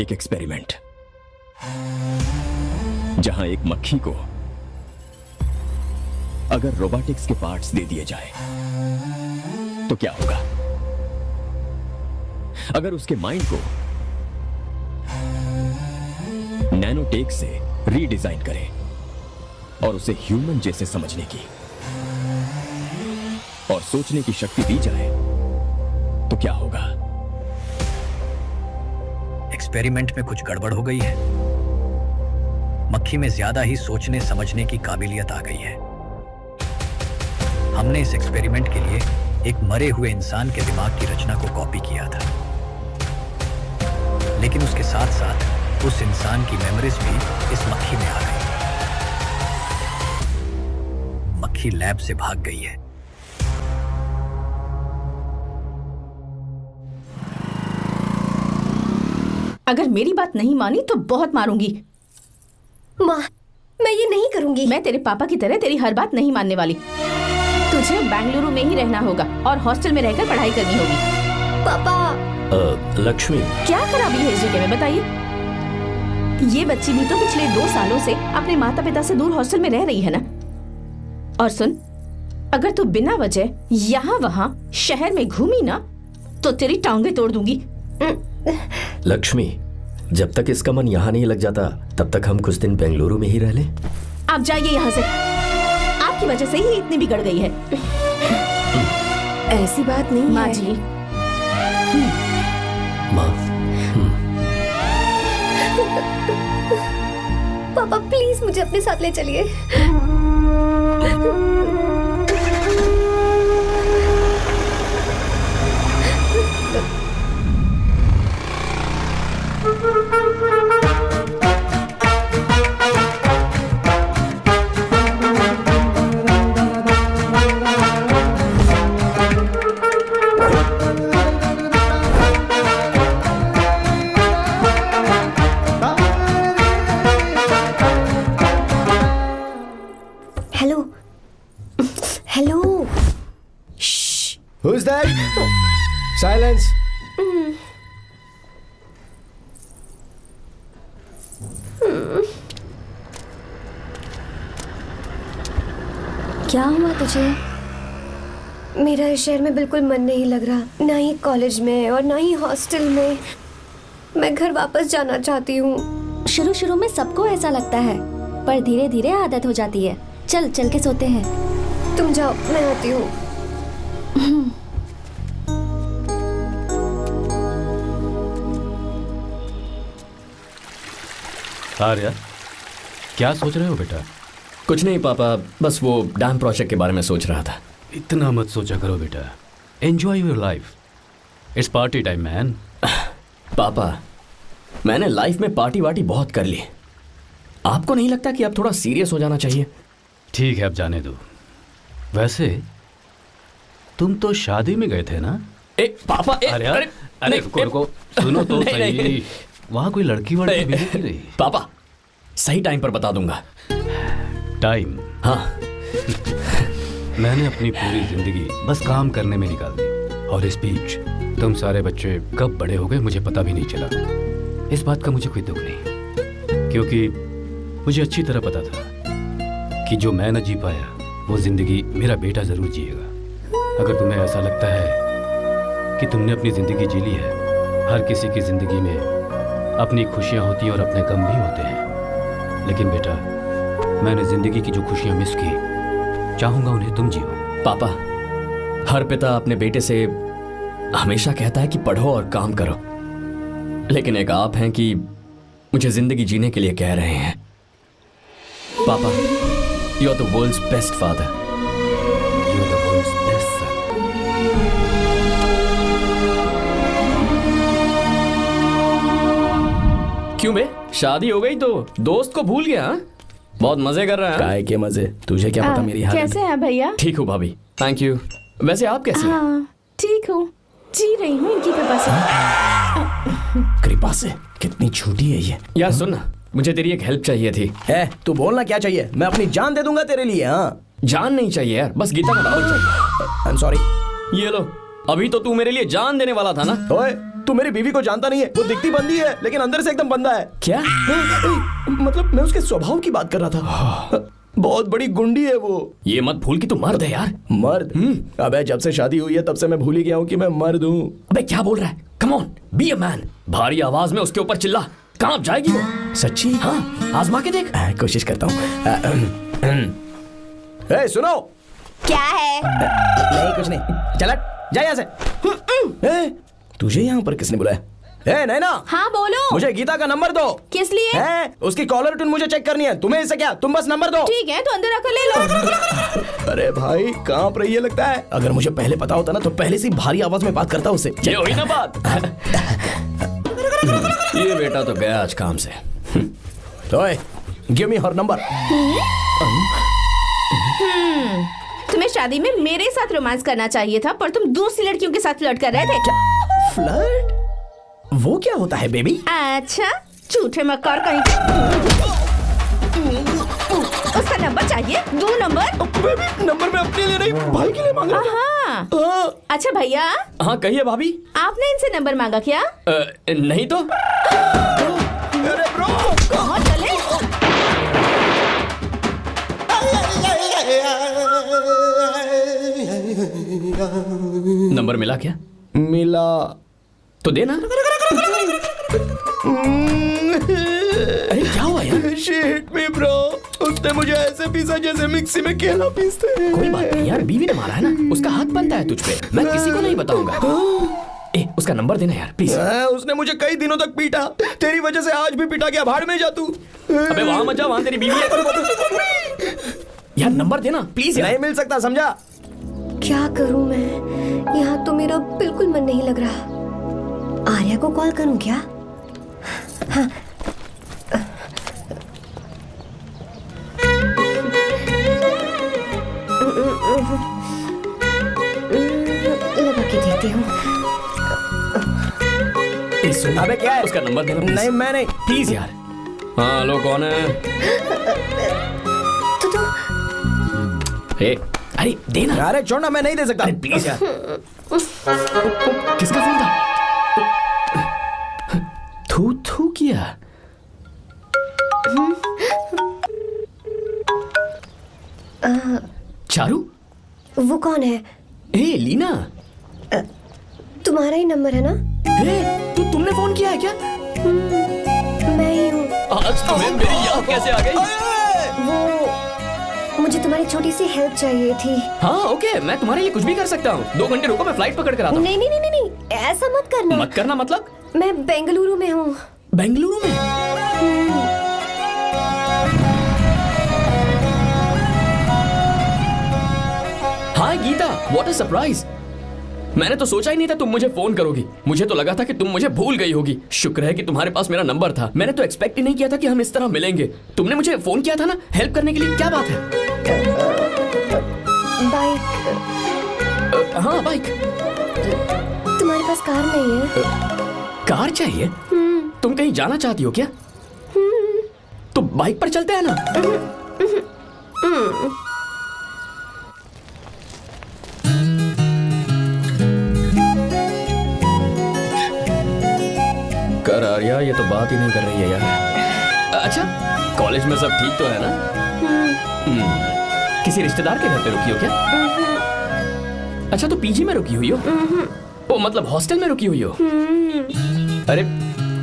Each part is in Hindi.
एक एक्सपेरिमेंट जहां एक मक्खी को अगर रोबोटिक्स के पार्ट्स दे दिए जाए तो क्या होगा? अगर उसके माइंड को नैनोटेक से रीडिजाइन करें और उसे ह्यूमन जैसे समझने की और सोचने की शक्ति दी जाए तो क्या होगा? एक्सपेरिमेंट में कुछ गड़बड़ हो गई है। मक्खी में ज्यादा ही सोचने समझने की काबिलियत आ गई है। हमने इस एक्सपेरिमेंट के लिए एक मरे हुए इंसान के दिमाग की रचना को कॉपी किया था, लेकिन उसके साथ साथ उस इंसान की मेमोरीज भी इस मक्खी में आ गई। मक्खी लैब से भाग गई है। अगर मेरी बात नहीं मानी तो बहुत मारूंगी। माँ, मैं ये नहीं करूंगी। मैं तेरे पापा की तरह तेरी हर बात नहीं मानने वाली। तुझे बेंगलुरु में ही रहना होगा और हॉस्टल में रहकर पढ़ाई करनी होगी। पापा। लक्ष्मी, क्या खराबी है इस जगह में बताइए? ये बच्ची भी तो पिछले 2 सालों से अपने माता पिता से दूर हॉस्टल में रह रही है ना। और सुन, अगर तू बिना वजह यहाँ वहाँ शहर में घूमी ना तो तेरी टांगें तोड़ दूंगी। लक्ष्मी, जब तक इसका मन यहाँ नहीं लग जाता तब तक हम कुछ दिन बेंगलुरु में ही रह लें। आप जाइए यहाँ से। आपकी वजह से ही इतनी बिगड़ गई है। ऐसी बात नहीं माँ है। जी। माँ, पापा प्लीज मुझे अपने साथ ले चलिए। Hello hello. Who's that? Silence. क्या हुआ तुझे? मेरा इस शहर में बिल्कुल मन नहीं लग रहा, ना ही कॉलेज में और ना ही हॉस्टल में। मैं घर वापस जाना चाहती हूँ। शुरू शुरू में सबको ऐसा लगता है, पर धीरे धीरे आदत हो जाती है। चल चल के सोते हैं। तुम जाओ, मैं आती हूँ। आर्या, क्या सोच रहे हो बेटा? कुछ नहीं पापा, बस वो डैम प्रोजेक्ट के बारे में सोच रहा था। इतना मत सोचा करो बेटा। Enjoy your life. It's party time man. पापा, मैंने लाइफ में पार्टी वार्टी बहुत कर ली। आपको नहीं लगता कि अब थोड़ा सीरियस हो जाना चाहिए? ठीक है, अब जाने दो। वैसे तुम तो शादी में गए थे ना? पापा, अरे रुको, सुनो तो सही। वहाँ कोई लड़की वड़की मिली नहीं रही? पापा, सही टाइम पर बता दूंगा। टाइम? हाँ। मैंने अपनी पूरी जिंदगी बस काम करने में निकाल दी, और इस बीच तुम सारे बच्चे कब बड़े हो गए मुझे पता भी नहीं चला। इस बात का मुझे कोई दुख नहीं, क्योंकि मुझे अच्छी तरह पता था कि जो मैं न जी पाया वो जिंदगी मेरा बेटा जरूर जिएगा। अगर तुम्हें ऐसा लगता है कि तुमने अपनी जिंदगी जी ली है, हर किसी की जिंदगी में अपनी खुशियां होती हैं और अपने गम भी होते हैं, लेकिन बेटा मैंने जिंदगी की जो खुशियां मिस की, चाहूंगा उन्हें तुम जियो। पापा, हर पिता अपने बेटे से हमेशा कहता है कि पढ़ो और काम करो, लेकिन एक आप हैं कि मुझे जिंदगी जीने के लिए कह रहे हैं। पापा, you are the world's best father. You are the world's best son. क्यों बे, शादी हो गई तो दोस्त को भूल गया? बहुत मजे कर रहा है। काय के मजे, तुझे क्या पता मेरी हालत। कैसे हैं भैया? ठीक हूँ भाभी, थैंक यू। वैसे आप कैसे हैं? हाँ ठीक हूँ, जी रही हूँ इनकी कृपा से। कृपा से? कितनी झूठी है ये। यार सुन ना, मुझे तेरी एक हेल्प चाहिए थी। तू बोलना क्या चाहिए? मैं अपनी जान दे दूंगा तेरे लिए। हाँ, जान नहीं चाहिए यार, बस गीता का डाल चाहिए। I am sorry. ये लो, अभी तो तू मेरे लिए जान देने वाला था ना। ओए, तू मेरी बीवी को जानता नहीं है। वो दिखती बंदी है लेकिन अंदर से एकदम बंदा है। क्या? मतलब मैं उसके स्वभाव की बात कर रहा था। बहुत बड़ी गुंडी है वो। ये मत भूल कि तू मर्द है यार। मर्द? अबे जब से शादी हुई है तब से मैं भूल ही गया हूँ कि मैं मर्द हूँ। अबे क्या बोल रहा है? Come on, be a man. भारी आवाज में उसके ऊपर चिल्ला। कहाँ जाएगी वो? सच्ची? हाँ, आजमा के देख। कोशिश करता हूँ। ए, सुनो। क्या है? नहीं कुछ नहीं, चल जा यहाँ से। ए, तुझे यहाँ पर किसने बुलाया? ए नैना। हाँ बोलो। मुझे गीता का नंबर दो। किस लिए? उसकी कॉलर ट्यून मुझे चेक करनी है। तुम्हें इससे क्या, तुम बस नंबर दो। ठीक है तो अंदर आकर ले लो। अरे भाई कांप रही है लगता है। अगर मुझे पहले पता होता ना तो पहले से भारी आवाज में बात करता उससे। ये हुई ना बात। ये बेटा तो गया आज काम से। ओए, गिव मी हर नंबर। तुम्हें शादी में मेरे साथ रोमांस करना चाहिए था, पर तुम दूसरी लड़कियों के साथ फ्लर्ट कर रहे थे। फ्लर्ट? वो क्या होता है बेबी? अच्छा, झूठे मक्कार कहीं के। उसका नंबर चाहिए? दो नंबर। बेबी नंबर मैं अपने लिए नहीं भाई के लिए मांग रहा हाँ। हूँ। अच्छा भैया, हाँ कहिए भाभी। आपने इनसे नंबर मांगा क्या? नहीं तो। अरे ब्रो, कहाँ चले? नंबर मिला क्या? मिला तो देना। अरे क्या हुआ यार? शिट मी ब्रो, उसने मुझे ऐसे पीसा जैसे मिक्सी में केला पीसते हैं। कोई बात नहीं यार, बीवी ने मारा है ना, उसका हाथ बनता है तुझ पे। मैं किसी को नहीं बताऊंगा। ए, उसका नंबर देना यार प्लीज। उसने मुझे कई दिनों तक पीटा। तेरी वजह से आज भी पीटा गया। भाड़ में जा तू। अबे वहां मत जा, वहां तेरी बीवी है। यार नंबर देना प्लीज यार। नहीं मिल सकता, समझा? क्या करूं मैं? यहाँ तो मेरा बिल्कुल मन नहीं लग रहा। आर्या को कॉल करूं क्या? हाँ। लगा के देती हूँ। अबे क्या है? उसका नंबर देना please। नहीं मैं नहीं। प्लीज यार। हाँ हेलो, कौन है? तो ए, अरे देना। अरे छोड़ना, मैं नहीं दे सकता। अरे प्लीज यार। किसका फोन था? थू थू किया। चारू? वो कौन है? ए लीना। तुम्हारा ही नंबर है ना? ए, तुमने फोन किया है क्या? मैं ही हूँ। आज तुम्हें मेरी याद कैसे आ गई? वो मुझे तुम्हारी छोटी सी हेल्प चाहिए थी। हाँ ओके, मैं तुम्हारे लिए कुछ भी कर सकता हूँ। 2 घंटे रुको, मैं फ्लाइट पकड़ कर आता हूँ। नहीं नहीं नहीं नहीं, ऐसा मत करना। मत करना मतलब? मैं बेंगलुरु में हूँ। बेंगलुरु में? हाय गीता, व्हाट अ सरप्राइज। मैंने तो सोचा ही नहीं था तुम मुझे फोन करोगी। मुझे तो लगा था कि तुम मुझे भूल गई होगी। शुक्र है कि तुम्हारे पास मेरा नंबर था। मैंने तो एक्सपेक्ट ही नहीं किया था कि हम इस तरह मिलेंगे। तुमने मुझे फोन किया था ना हेल्प करने के लिए। क्या बात है? बाइक। हाँ बाइक। तुम्हारे पास कार नहीं है? कार चाहिए? तुम कहीं जाना चाहती हो क्या? तो बाइक पर चलते हैं ना। कर आर्या, ये तो बात ही नहीं कर रही है यार। अच्छा, कॉलेज में सब ठीक तो है ना? किसी रिश्तेदार के घर पे रुकी हो क्या? अच्छा, तो पीजी में रुकी हुई हो? ओ मतलब हॉस्टल में रुकी हुई हो? अरे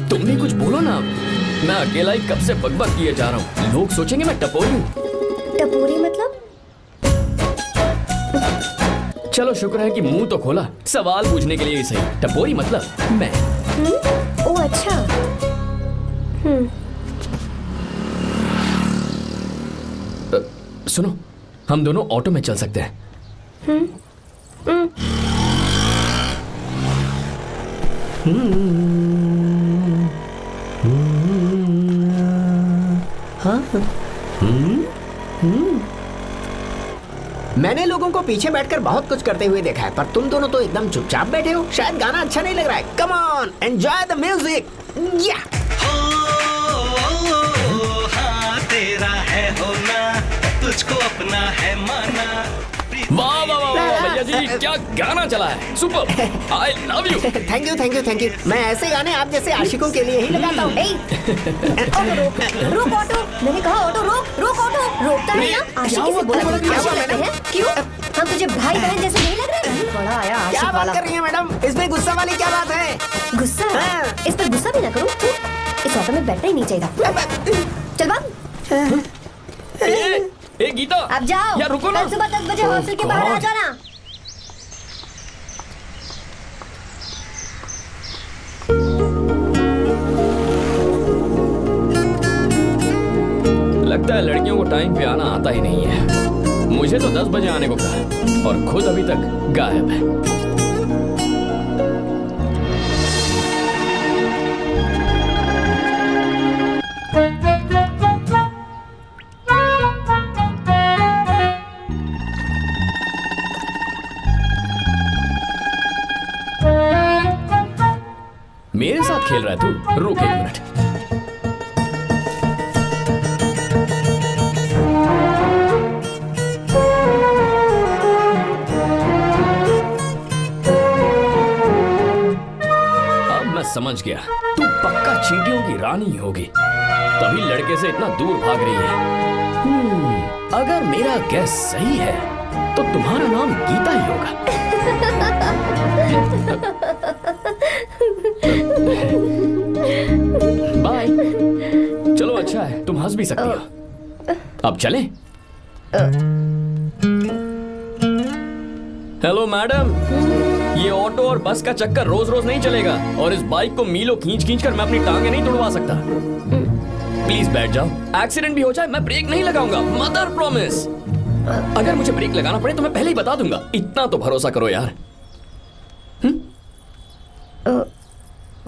तुम भी कुछ बोलो ना। मैं अकेला ही कब से बकबक किए जा रहा हूँ। लोग सोचेंगे मैं टपोरी हूँ। टपोरी मतलब? चलो शुक्र है कि मुंह तो खोला। सवाल पूछने के लिए ही सही। टपोरी मतलब मैं। ओ अच्छा। सुनो, हम दोनों ऑटो में चल सकते हैं। मैंने लोगों को पीछे बैठकर बहुत कुछ करते हुए देखा है, पर तुम दोनों तो एकदम चुपचाप बैठे हो। शायद गाना अच्छा नहीं लग रहा है। Come on, enjoy the music. या हाँ तेरा है होना, तुझको अपना है माना। वाह वाह वाह वाह, भैया जी क्या गाना चला है, super, I love you. Thank you thank you thank you. मैं ऐसे गाने आप जैसे आशिकों के लिए ही लगाता हूँ। ऑटो रोक ऑटो, मैंने कहा ऑटो रोक रोक ऑटो। रोकता नहीं ना, आशिकी से बोला है। क्यों हम तुझे भाई बहन जैसे नहीं लग रहे? बड़ा आया क्या आशिक बात वाला। कर रही है मैडम, इसमें गुस्सा वाली क्या बात है? गुस्सा? हाँ। इस पर गुस्सा भी ना करूं। इस ऑटो में बैठना ही नहीं चाहिए था। चल भाग। ए गीता, अब जाओ। यार रुको ना। कल सुबह 10 बजे हॉस्टल के बाहर आ जाना। लगता है लड़कियों को टाइम पे आना आता ही नहीं है। मुझे तो 10 बजे आने को कहा और खुद अभी तक गायब है। मेरे साथ खेल रहा है तू? रुक 1 मिनट। समझ गया, तू पक्का चींटियों की रानी होगी, तभी लड़के से इतना दूर भाग रही है। अगर मेरा गैस सही है तो तुम्हारा नाम गीता ही होगा। बाय। चलो अच्छा है, तुम हंस भी सकती हो। अब चलें? हेलो मैडम, ये ऑटो और बस का चक्कर रोज रोज नहीं चलेगा और इस बाइक को मीलों खींच खींच कर मैं अपनी टांगे नहीं तुड़वा सकता। प्लीज बैठ जाओ, एक्सीडेंट भी हो जाए मैं ब्रेक नहीं लगाऊंगा, मदर प्रॉमिस। अगर मुझे ब्रेक लगाना पड़े तो मैं पहले ही बता दूंगा, इतना तो भरोसा करो यार।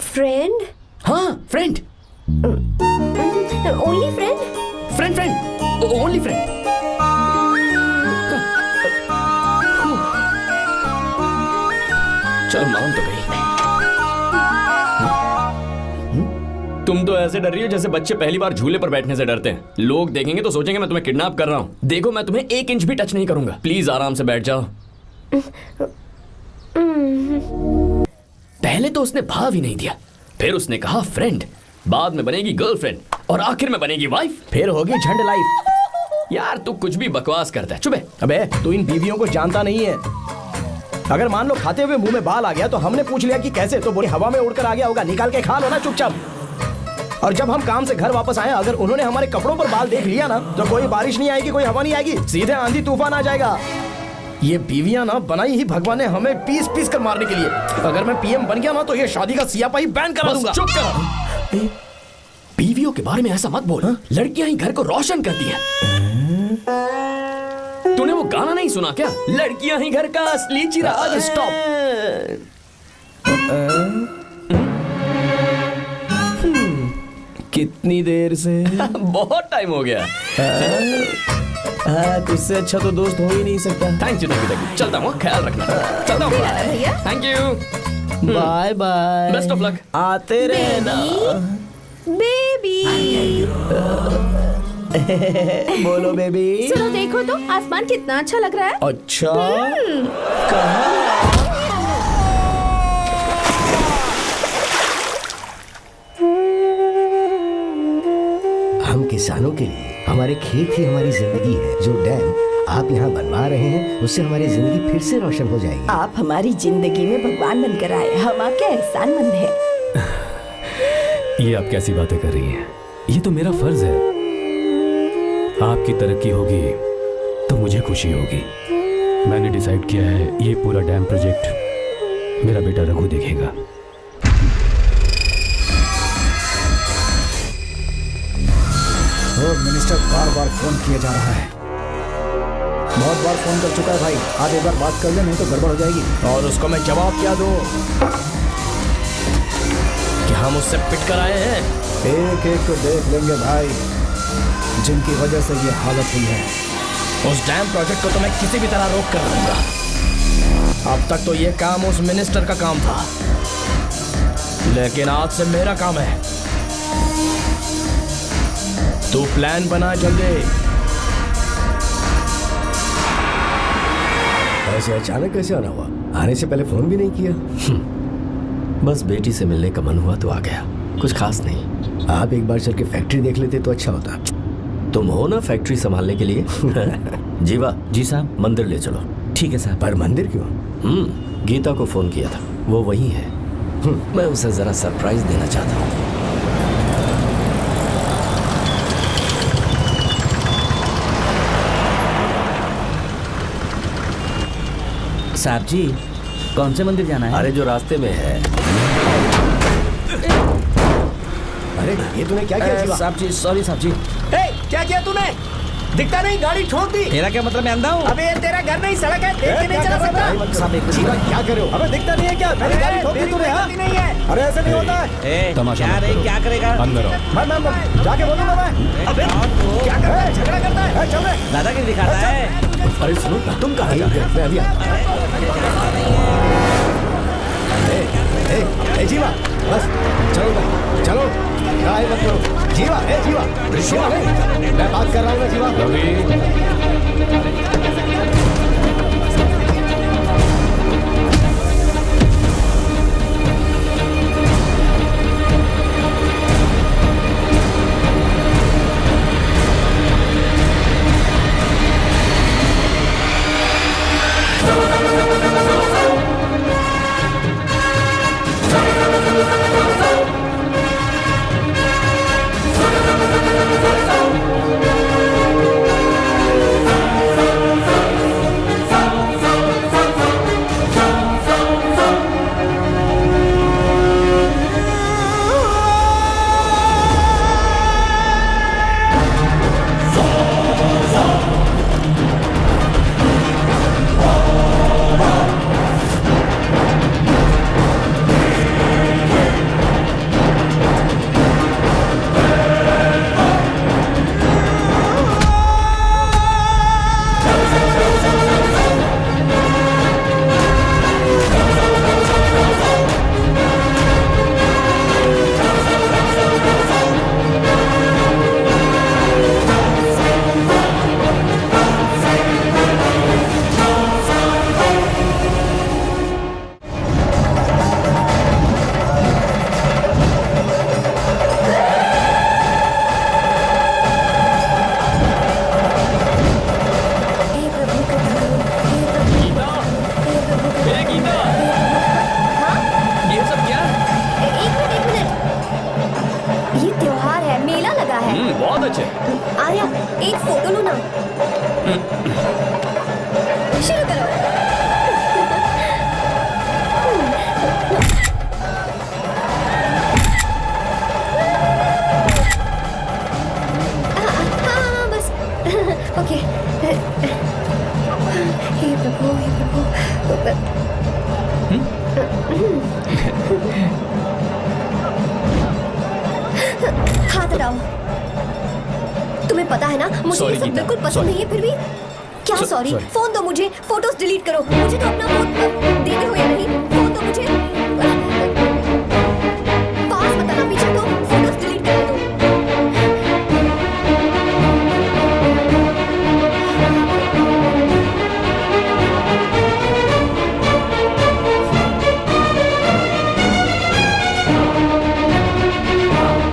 फ्रेंड? हाँ friend. Only friend? Friend friend, only friend. चल मान तो गई। तुम तो ऐसे डर रही हो जैसे बच्चे पहली बार झूले पर बैठने से डरते हैं। लोग देखेंगे तो सोचेंगे मैं तुम्हें किडनैप कर रहा हूँ। देखो मैं तुम्हें 1 इंच भी टच नहीं करूंगा, प्लीज आराम से बैठ जाओ। पहले तो उसने भाव ही नहीं दिया, फिर उसने कहा फ्रेंड, बाद में बनेगी गर्लफ्रेंड और आखिर में बनेगी वाइफ, फिर होगी झंड लाइफ। यार तू कुछ भी बकवास करता है, चुप है। अबे तू इन बीवियों को जानता नहीं है। अगर मान लो खाते हुए मुंह में बाल आ गया तो हमने पूछ लिया कि कैसे, तो बोली हवा में उड़कर आ गया होगा, निकाल के खा लो ना चुपचाप। और जब हम काम से घर वापस आए, अगर उन्होंने हमारे कपड़ों पर बाल देख लिया ना तो कोई बारिश नहीं आएगी, कोई हवा नहीं आएगी, सीधे आंधी तूफान आ जाएगा। ये बीवियां ना बनाई ही भगवान ने हमें पीस पीस कर मारने के लिए। अगर मैं पीएम बन गया ना तो ये शादी का सियापाही बैन करा दूंगा। चुप कर। बीवियों के बारे में ऐसा मत बोल, लड़कियां ही घर को रोशन करती हैं। तूने वो गाना नहीं सुना क्या, लड़कियां ही घर का असली चिराग। स्टॉप। कितनी देर से? बहुत टाइम हो गया। तुझसे अच्छा तो दोस्त हो ही नहीं सकता। Thank you thank you. चलता हूँ, ख्याल रखना। चलता हूँ भैया। Thank you. Bye bye. Best of luck. आते रहना। बेबी। बोलो बेबी। सुनो देखो तो आसमान कितना अच्छा लग रहा है। अच्छा कहाँ? हम किसानों के लिए हमारे खेत ही हमारी जिंदगी है। जो डैम आप यहाँ बनवा रहे हैं उससे हमारी जिंदगी फिर से रोशन हो जाएगी। आप हमारी जिंदगी में भगवान बनकर आए, हम आपके एहसानमंद हैं। ये आप कैसी बातें कर रही हैं? ये तो मेरा फर्ज है। आपकी तरक्की होगी तो मुझे खुशी होगी। मैंने डिसाइड किया है ये पूरा डैम प्रोजेक्ट मेरा बेटा रघु देखेगा। मिनिस्टर बार बार फोन किया जा रहा है। बहुत बार फोन कर चुका है भाई, आप एक बार बात कर ले, नहीं तो गड़बड़ हो जाएगी। और उसको मैं जवाब क्या दूं कि हम उससे पिट कर आए हैं? एक एक को देख लेंगे भाई, जिनकी वजह से ये हालत हुई है। उस डैम प्रोजेक्ट को तो मैं किसी भी तरह रोक कर रहूंगा। अब तक तो ये काम उस मिनिस्टर का काम था, लेकिन आज से मेरा काम है। तू प्लान बना जल्दी। ऐसे अचानक कैसे आना हुआ? आने से पहले फोन भी नहीं किया? बस बेटी से मिलने का मन हुआ तो आ गया, कुछ खास नहीं। आप एक बार चल के फैक्ट्री देख लेते तो अच्छा होता। तुम हो ना फैक्ट्री संभालने के लिए। जीवा जी साहब। मंदिर ले चलो। ठीक है साहब। पर मंदिर क्यों? गीता को फोन किया था, वो वही है। मैं उसे जरा सरप्राइज देना चाहता हूँ। साहब जी, कौन से मंदिर जाना है? अरे जो रास्ते में है। अरे ये तूने क्या किया जीवा? साहब जी, सॉरी साहब जी। क्या किया तूने? दिखता नहीं, गाड़ी ठोक दी। तेरा क्या मतलब, मैं अंधा हूँ? अबे ये तेरा घर नहीं, सड़क है, देख के नहीं चला सकता। साहब एक जीवा क्या कर रहे हो? अबे दिखता नहीं है क्या? मेरी गाड़ी ठोक दी तूने? हाँ? नहीं है। अरे ऐसे नहीं होता है। तमाशा क्या मत रे, करो। क्या करेगा? अंदर आओ। मैं जाके बोलूंगा मैं। अबे क्या कर रहा है? झगड़ा करता है? चल रहे। दादागिरी दिखाता है। अरे सुनो, तुम कहाँ जा रहे हो? मैं अभी ए जीवा, बस चलो भाई, चलो गाय मत करो। जीवा, ए जीवा, जीवा नहीं, मैं बात कर रहा हूँ ना जीवा। बहुत अच्छे। आर्या, एक फोटो लो ना। शुरू करो। हाँ, बस ओके। हे प्रभु, हे प्रभु। हाथ हटाओ। तुम्हें पता है ना, मुझे ये सब बिल्कुल पसंद नहीं है, फिर भी क्या सॉरी? फोन दो मुझे, फोटोज डिलीट करो। मुझे तो अपना फोन देते हो या नहीं? फोन दो मुझे। पास बताना, पीछे तो फोटोज डिलीट कर दो।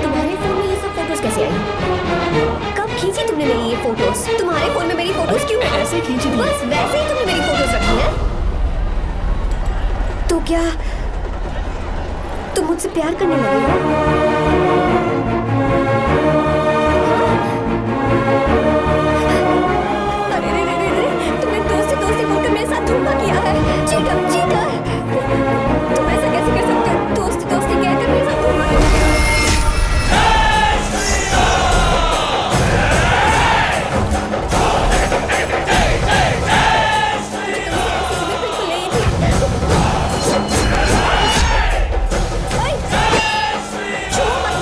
तुम्हारे फोन में ये सब फोटोज कैसे आई? कब खींची तुमने मेरी ये फोटोज? तुम्हारे फोन में मेरी फोटोज क्यों ऐसे खींची थी? बस वैसे ही तुमने मेरी फोटोज रखी हैं। तो क्या तुम मुझसे प्यार करने लगे हो? अरे रे रे रे रे, तुमने दोस्ती दोस्ती बोलकर मेरे साथ धोखा किया है। चीटर, चीटर, तुम ऐसा कैसे कर सकते हो? दोस्ती दोस्ती कहकर मेरे साथ धोखा किया। छुओ मत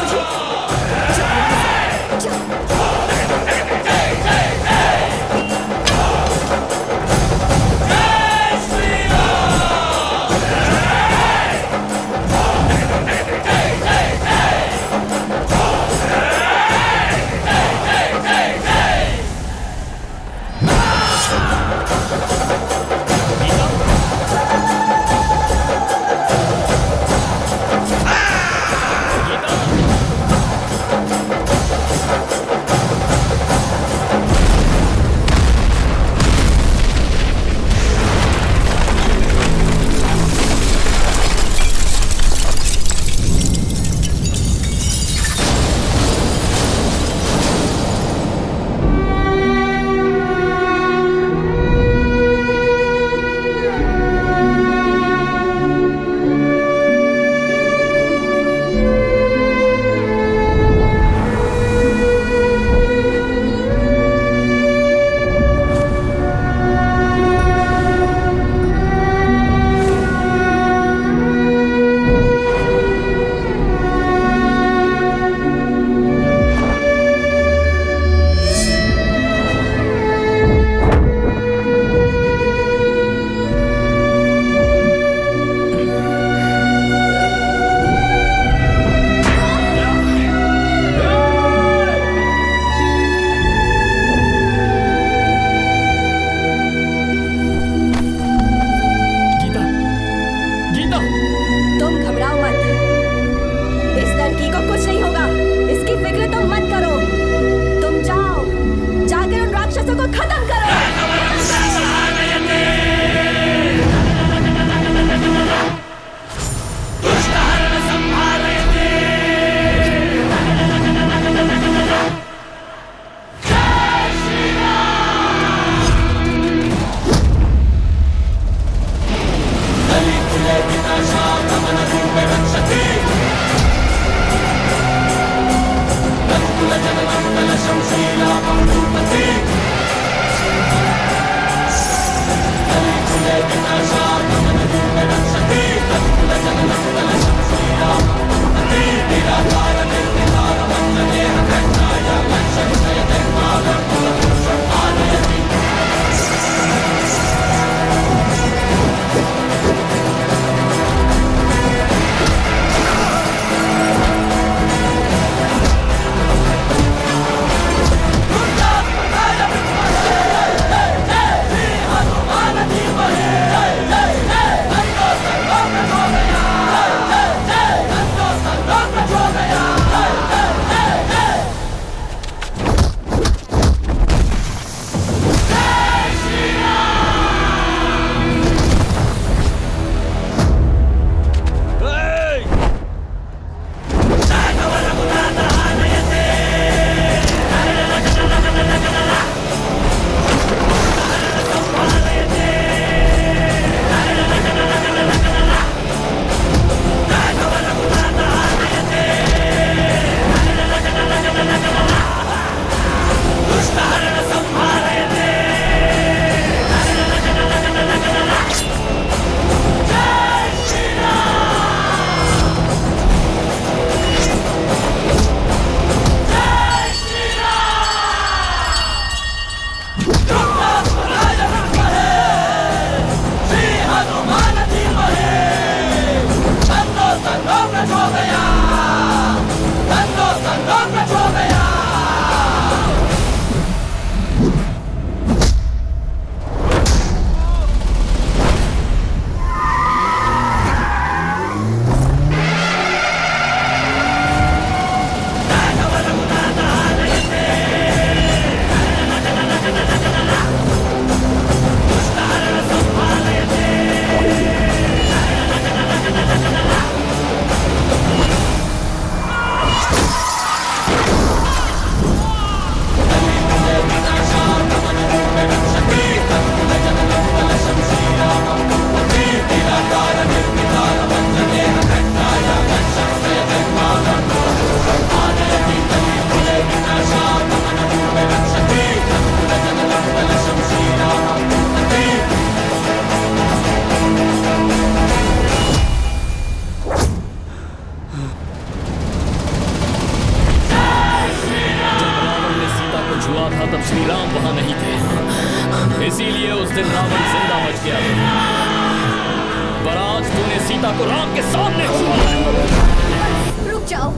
छुआ था तब श्री राम वहां नहीं थे, इसीलिए उस दिन रावण जिंदा बच गया। पर आज तूने सीता को राम के सामने छुआ है। रुक जाओ,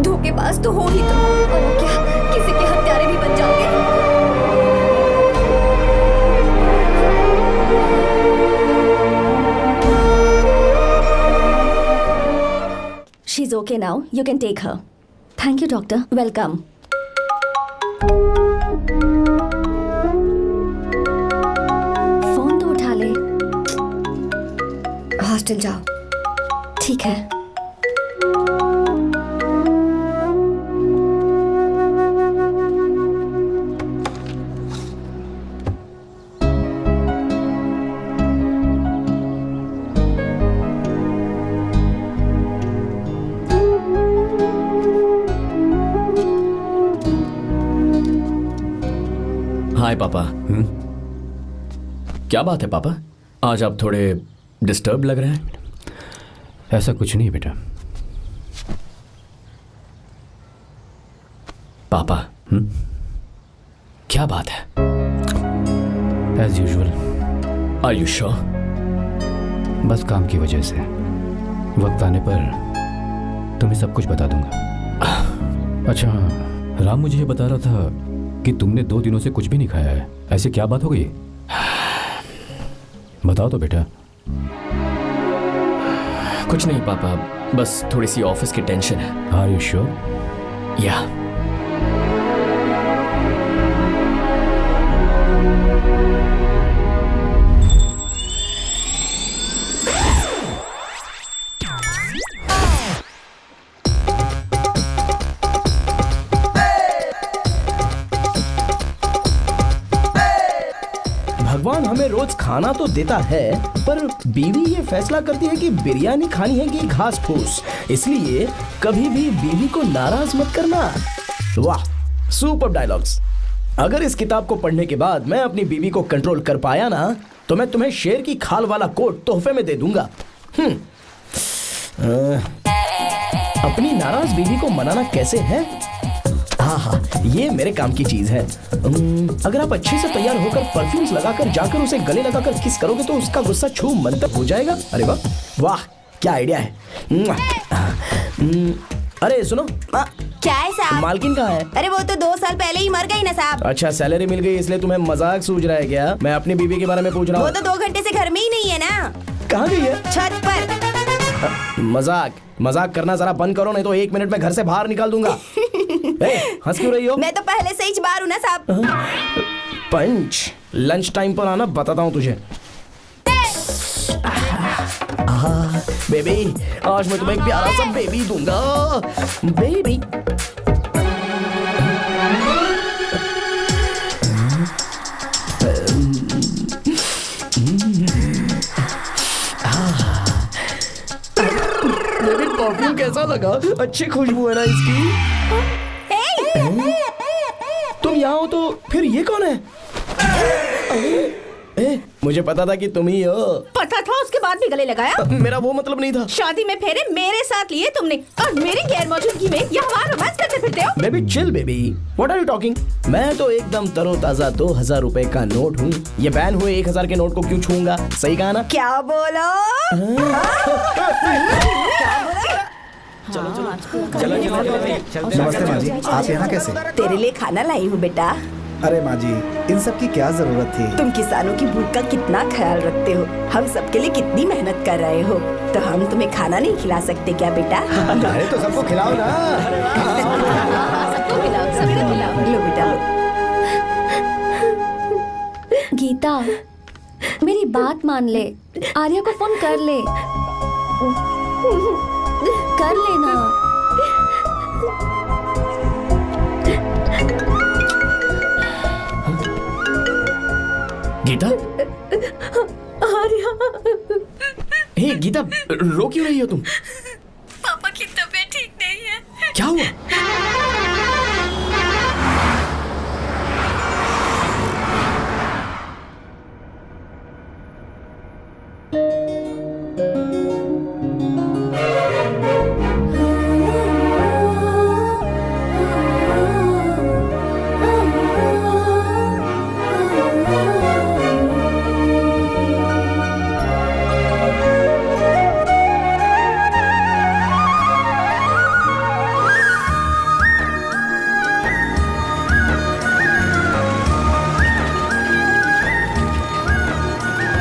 धोखेबाज तो हो ही तुम, और अब क्या किसी के हत्यारे भी बन जाओगे? She's okay now. You can take her. Thank you, doctor. Welcome. Phone तो उठा ले। हॉस्टल जाओ। ठीक है। हाय पापा। क्या बात है पापा, आज आप थोड़े डिस्टर्ब लग रहे हैं। ऐसा कुछ नहीं बेटा। पापा क्या बात है? As usual. Are you sure? बस काम की वजह से वक्त आने पर तुम्हें सब कुछ बता दूंगा। अच्छा हाँ, राम मुझे ये बता रहा था कि तुमने 2 दिनों से कुछ भी नहीं खाया है। ऐसे क्या बात हो गई? बताओ तो बेटा। कुछ नहीं पापा, बस थोड़ी सी ऑफिस की टेंशन है। Are you sure? या भगवान हमें रोज खाना तो देता है, पर बीवी ये फैसला करती है कि बिरयानी खानी है कि घास फूस। इसलिए कभी भी बीवी को नाराज मत करना। वाह, सुपर डायलॉग्स। अगर इस किताब को पढ़ने के बाद मैं अपनी बीवी को कंट्रोल कर पाया ना, तो मैं तुम्हें शेर की खाल वाला कोट तोहफे में दे दूंगा। अपनी नाराज बीवी को मनाना कैसे है? हाँ, ये मेरे काम की चीज है। अगर आप अच्छे से तैयार होकर परफ्यूम्स लगाकर जाकर उसे गले लगाकर किस करोगे तो उसका गुस्सा छू मंतर हो जाएगा। अरे वाह वाह, क्या आइडिया है। अरे सुनो, क्या है साहब? मालकिन कहाँ है? अरे वो तो 2 साल पहले ही मर गई ना साहब। अच्छा, सैलरी मिल गई इसलिए तुम्हें मजाक सूझ रहा है क्या? मैं अपनी बीवी के बारे में पूछ रहा हूँ। वो तो 2 घंटे से घर में ही नहीं है ना। कहाँ गई है? छत पर। मजाक करना जरा बंद करो, नहीं तो 1 मिनट में घर से बाहर निकाल दूंगा। हंस क्यों रही हो? मैं तो पहले से ही बाहर हूँ ना साहब। पंच, लंच टाइम पर आना, बताता हूँ तुझे। बेबी, आज मैं तुम्हें एक प्यारा सा बेबी दूंगा। बेबी परफ्यूम कैसा लगा? अच्छी खुशबू है ना इसकी। तुम यहाँ हो तो फिर ये कौन है? मुझे पता था कि तुम ही हो। पता था उसके बाद भी गले लगाया? मेरा वो मतलब नहीं था। शादी में फेरे मेरे साथ लिए तुमने और मेरी गैर मौजूदगी में यहाँ रोमांस करते फिरते हो। Baby chill baby, what are you talking? मैं तो एकदम तरोताजा 2000 रुपए का नोट हूँ। ये बैन हुए 1000 के नोट को क्यों छूऊंगा? सही कहा ना? क्या बोलो? नमस्ते माँ जी, आप यहाँ कैसे? तेरे लिए खाना लाई हूँ बेटा। अरे माँ जी, इन सब की क्या जरूरत थी? तुम किसानों की भूख का कितना ख्याल रखते हो, हम सबके लिए कितनी मेहनत कर रहे हो, तो हम तुम्हें खाना नहीं खिला सकते क्या बेटा? अरे तो सबको खिलाओ ना। सबको खिलाओ, सबको खिलाओ। लो बेटा लो। गीता, मेरी बात मान ले, आर्या को फोन कर ले, कर लेना। गीता, आर्या, हे गीता, रो क्यों रही हो तुम? पापा की तबीयत ठीक नहीं है। क्या हुआ?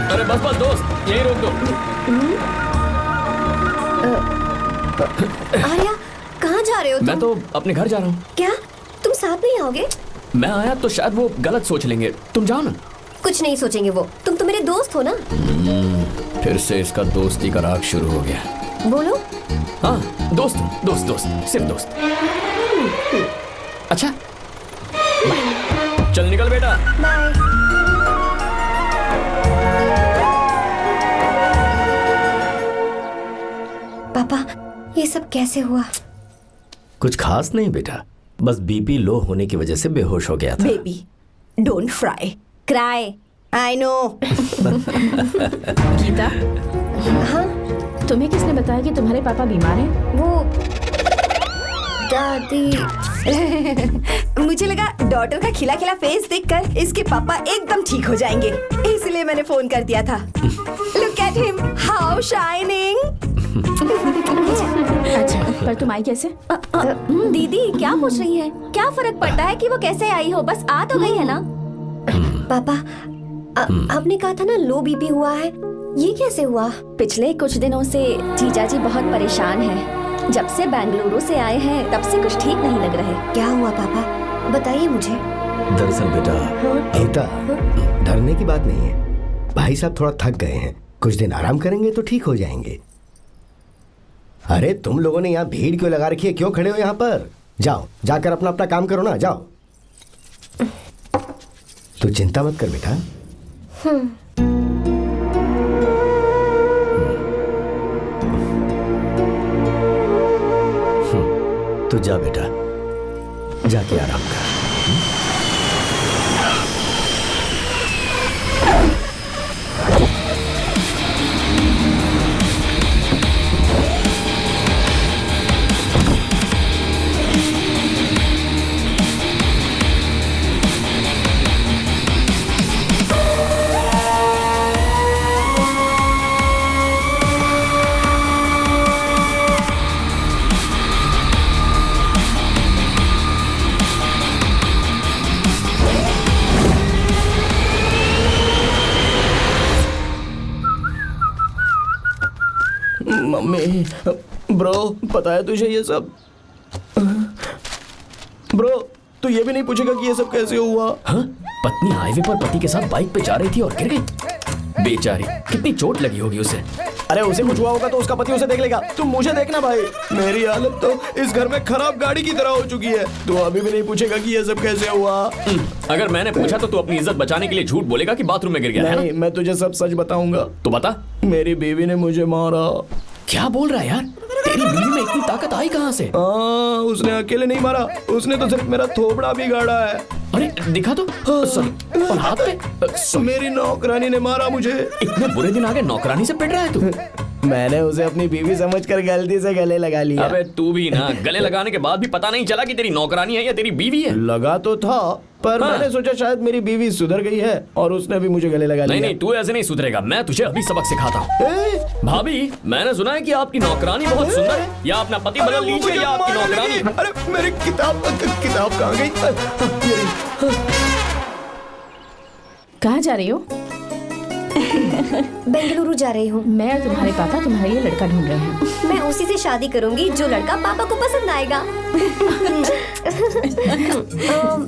अरे बस बस दोस्त, यही रोक दो। आर्या, कहाँ जा रहे हो तुम? मैं तो अपने घर जा रहा हूँ। क्या तुम साथ नहीं आओगे? मैं आया तो शायद वो गलत सोच लेंगे, तुम जाओ ना। कुछ नहीं सोचेंगे वो, तुम तो मेरे दोस्त हो ना। फिर से इसका दोस्ती का राग शुरू हो गया। बोलो। हाँ, दोस्त दोस्त दोस्त, सिर्फ दोस्त। अच्छा, बाय। चल निकल बेटा। बाय। पापा, ये सब कैसे हुआ? कुछ खास नहीं बेटा, बस बीपी लो होने की वजह से बेहोश हो गया था। Baby don't fry cry, I know. Gita, हाँ, तुम्हें किसने बताया कि तुम्हारे पापा बीमार हैं? वो दादी। मुझे लगा डॉटर का खिला खिला फेस देखकर इसके पापा एकदम ठीक हो जाएंगे, इसलिए मैंने फोन कर दिया था। Look at him, how shining. अच्छा, पर तुम आई कैसे? दीदी क्या पूछ रही है? क्या फर्क पड़ता है कि वो कैसे आई हो, बस आ तो गई है ना। पापा, आपने कहा था ना लो बीपी हुआ है, ये कैसे हुआ? पिछले कुछ दिनों से जीजा जी बहुत परेशान हैं। जब से बेंगलुरु से आए हैं तब से कुछ ठीक नहीं लग रहे। क्या हुआ पापा, बताइए मुझे। दरअसल बेटा, गीता, डरने की बात नहीं है। भाई साहब थोड़ा थक गए हैं, कुछ दिन आराम करेंगे तो ठीक हो जाएंगे। अरे तुम लोगों ने यहाँ भीड़ क्यों लगा रखी है? क्यों खड़े हो यहाँ पर? जाओ, जाकर अपना अपना काम करो ना, जाओ। तू चिंता मत कर बेटा। तू जा बेटा, जाके आराम कर। मम्मी, ब्रो, पता है तुझे ये सब? ब्रो, तू ये भी नहीं पूछेगा कि ये सब कैसे हुआ? हाँ? पत्नी हाईवे पर पति के साथ बाइक पे जा रही थी और गिर गई। बेचारी, कितनी चोट लगी होगी उसे। अरे उसे कुछ हुआ होगा तो उसका पति उसे देख लेगा, तुम मुझे देखना भाई। मेरी हालत तो इस घर में खराब गाड़ी की तरह हो चुकी है। तू अभी भी नहीं पूछेगा कि ये सब कैसे हुआ? अगर मैंने पूछा तो तू अपनी इज्जत बचाने के लिए झूठ बोलेगा कि बाथरूम में गिर गया है नहीं, मैं तुझे सब सच बताऊंगा। तो बता। मेरी बीवी ने मुझे मारा। क्या बोल रहा है यार? तेरी बीवी में इतनी ताकत आई कहाँ से? उसने अकेले नहीं मारा, उसने तो सिर्फ मेरा थोबड़ा बिगाड़ा है। अरे दिखा तो। सॉरी, और हाथ पे। मेरी नौकरानी ने मारा मुझे। इतने बुरे दिन आ गए, नौकरानी से पिट रहा है तू? मैंने उसे अपनी बीवी समझकर गलती से गले लगा लिया। अबे तू भी ना, गले लगाने के बाद भी पता नहीं चला कि तेरी नौकरानी है या तेरी बीवी है। लगा तो था, पर हाँ। मैंने सोचा शायद मेरी बीवी सुधर गई है और उसने भी मुझे गले लगा लिया। नहीं, तू ऐसे नहीं सुधरेगा, मैं तुझे अभी सबक सिखाता हूँ। भाभी, मैंने सुना है कि आपकी नौकरानी बहुत सुंदर है, या अपना पति बदल लीजिए या आपकी नौकरानी। अरे मेरी किताब कहाँ गई? कहाँ जा रही हो? बेंगलुरु जा रही हूँ। मैं और तुम्हारे पापा तुम्हारे लिए लड़का ढूंढ रहे हैं। मैं उसी से शादी करूंगी जो लड़का पापा को पसंद आएगा।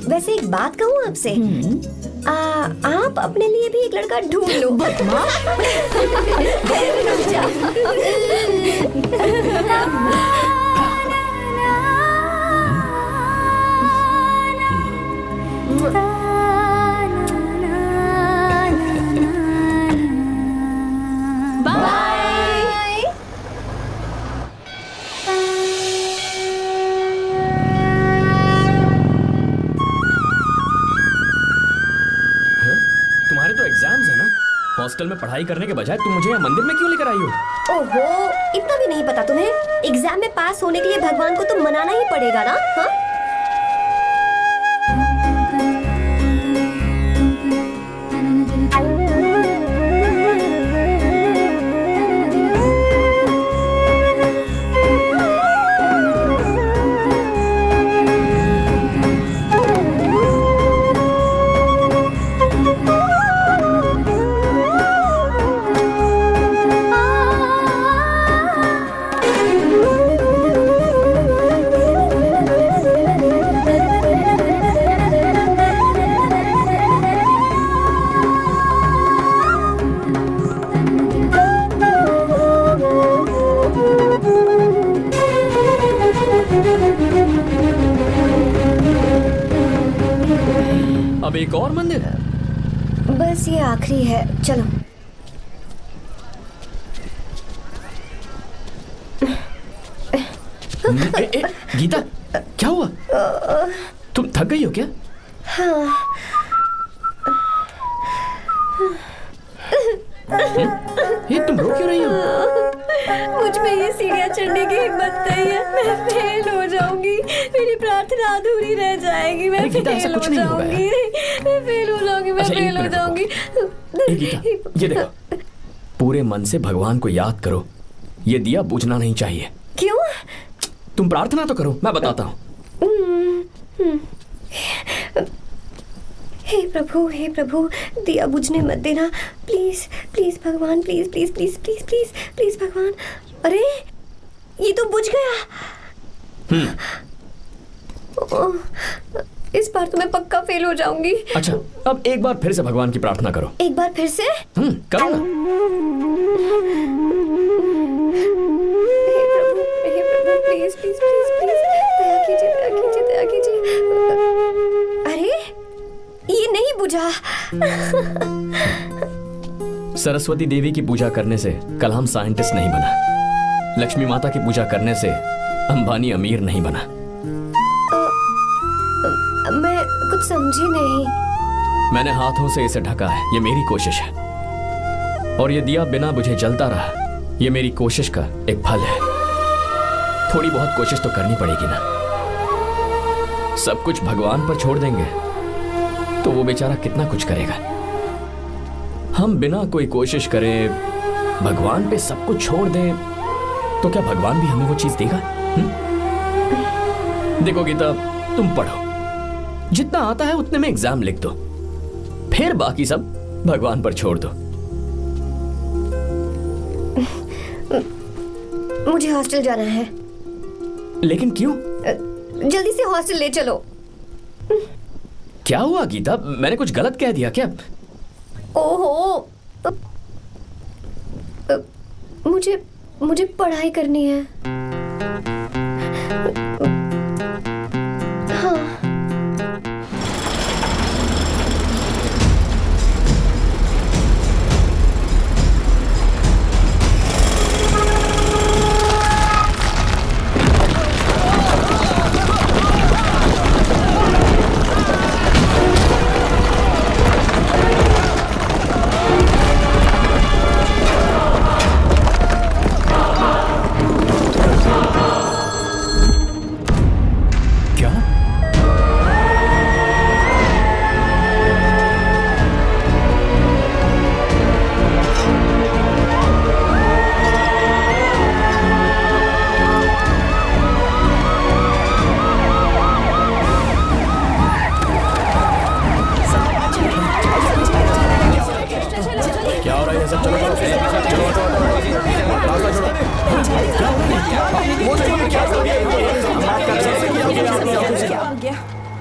वैसे एक बात कहूँ आपसे, आप अपने लिए भी एक लड़का ढूंढ लो। बदमाश। तुम्हारे तो एग्जाम्स है ना, हॉस्टल में पढ़ाई करने के बजाय तुम मुझे यहाँ मंदिर में क्यों लेकर आई हो? ओहो, इतना भी नहीं पता तुम्हें? एग्जाम में पास होने के लिए भगवान को तो मनाना ही पड़ेगा ना? हाँ? अब एक और मंदिर? बस ये आखिरी है, चलो। गीता, क्या हुआ? तुम थक गई हो क्या? हाँ। ये तुम रो क्यों रही हो? मुझ में ये सीढ़ियाँ चढ़ने की हिम्मत नहीं है। मैं फेल हो जाऊंगी, मेरी प्रार्थना अधूरी रह जाएगी। मैं फेल हो जाऊंगी, मैं फेल हो जाऊंगी, मैं फेल हो जाऊंगी। गीता, ये देखो, पूरे मन से भगवान को याद करो, ये दिया बुझना नहीं चाहिए। क्यों? तुम प्रार्थना तो करो, मैं बताता हूँ। हे प्रभु, दिया बुझने मत देना, प्लीज प्लीज भगवान, please please please please please please भगवान। अरे ये तो बुझ गया। इस बार तो मैं पक्का फेल हो जाऊंगी। अच्छा, अब एक बार फिर से भगवान की प्रार्थना करो। एक बार फिर से? करो ना। हे प्रभु, प्लीज प्लीज प्लीज प्लीज, दया कीजिए, दया कीजिए, दया कीजिए। अरे ये नहीं बुझा। सरस्वती देवी की पूजा करने से कलाम साइंटिस्ट नहीं बना, लक्ष्मी माता की पूजा करने से अंबानी अमीर नहीं बना। मैं कुछ समझी नहीं। मैंने हाथों से इसे ढका है, ये मेरी कोशिश है, और ये दिया बिना बुझे जलता रहा, ये मेरी कोशिश का एक फल है। थोड़ी बहुत कोशिश तो करनी पड़ेगी ना। सब कुछ भगवान पर छोड़ देंगे तो वो बेचारा कितना कुछ करेगा। हम बिना कोई कोशिश करें भगवान पे सब कुछ छोड़ दें तो क्या भगवान भी हमें वो चीज देगा? देखो गीता, तुम पढ़ो, जितना आता है उतने में एग्जाम लिख दो, फिर बाकी सब भगवान पर छोड़ दो। मुझे हॉस्टल जाना है। लेकिन क्यों? जल्दी से हॉस्टल ले चलो। क्या हुआ गीता, मैंने कुछ गलत कह दिया क्या? ओहो, मुझे पढ़ाई करनी है। हाँ।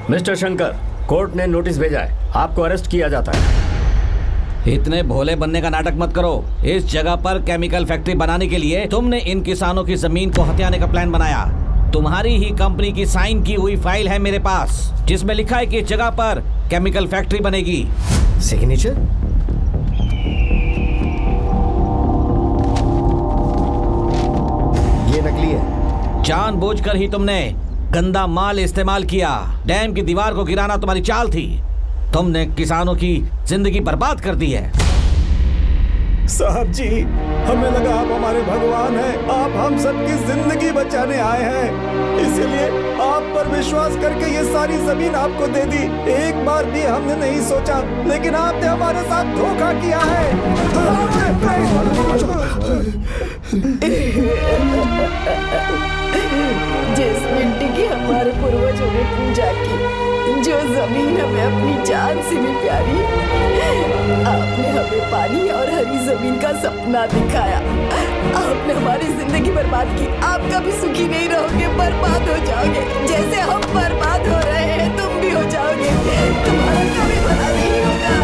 मिस्टर शंकर, कोर्ट ने नोटिस भेजा है, आपको अरेस्ट किया जाता है। इतने भोले बनने का नाटक मत करो। इस जगह पर केमिकल फैक्ट्री बनाने के लिए तुमने इन किसानों की जमीन को हथियाने का प्लान बनाया। तुम्हारी ही कंपनी की साइन की हुई फाइल है मेरे पास, जिसमें लिखा है कि इस जगह पर केमिकल फैक्ट्री बनेगी। सिग्नेचर? ये नकली है। जानबूझकर ही तुमने गंदा माल इस्तेमाल किया। डैम की दीवार को गिराना तुम्हारी चाल थी। तुमने किसानों की जिंदगी बर्बाद कर दी है। साहब जी, हमें लगा आप हमारे भगवान हैं, आप हम सबकी जिंदगी बचाने आए हैं, इसीलिए आप पर विश्वास करके ये सारी जमीन आपको दे दी। एक बार भी हमने नहीं सोचा, लेकिन आपने हमारे साथ धोखा किया है। जिस मिट्टी की हमारे पूर्वजों ने पूजा की, जो जमीन हमें अपनी जान से भी प्यारी, आपने हमें पानी और हरी जमीन का सपना दिखाया। आपने हमारी जिंदगी बर्बाद की। आप कभी सुखी नहीं रहोगे, बर्बाद हो जाओगे। जैसे हम बर्बाद हो रहे हैं, तुम भी हो जाओगे। तुम्हारा कभी भला नहीं होगा।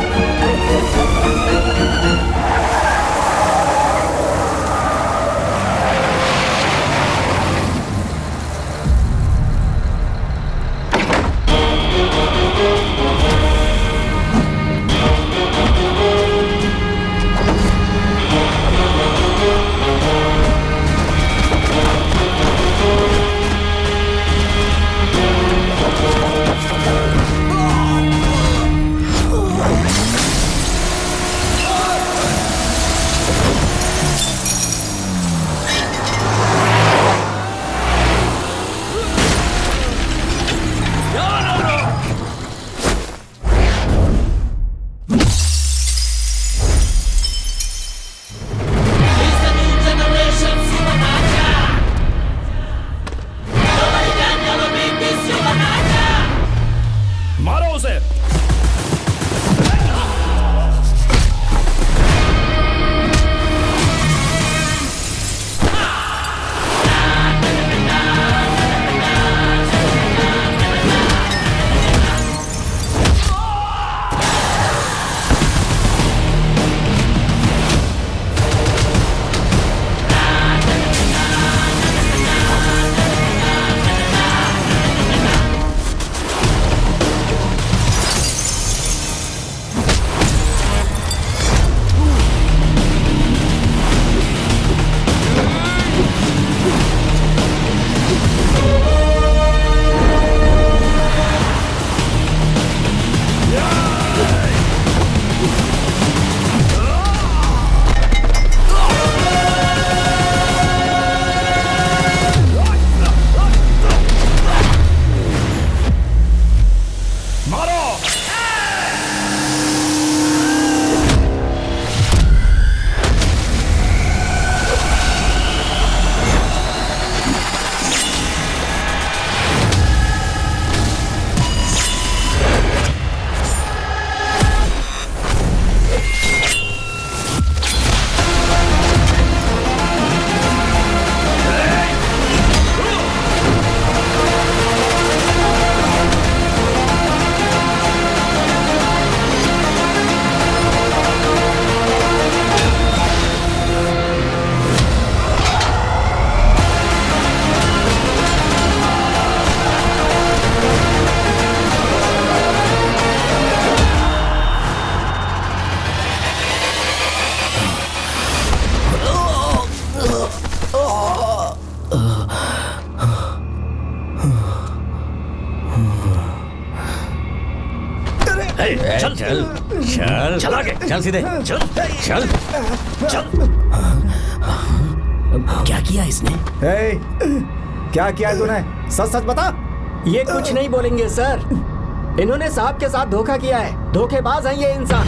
चल चल चल चल आगे चल सीधे चल चल चल। क्या किया इसने? क्या किया है तूने? सच सच बता। ये कुछ नहीं बोलेंगे सर। इन्होंने साहब के साथ धोखा किया है। धोखेबाज हैं ये इंसान।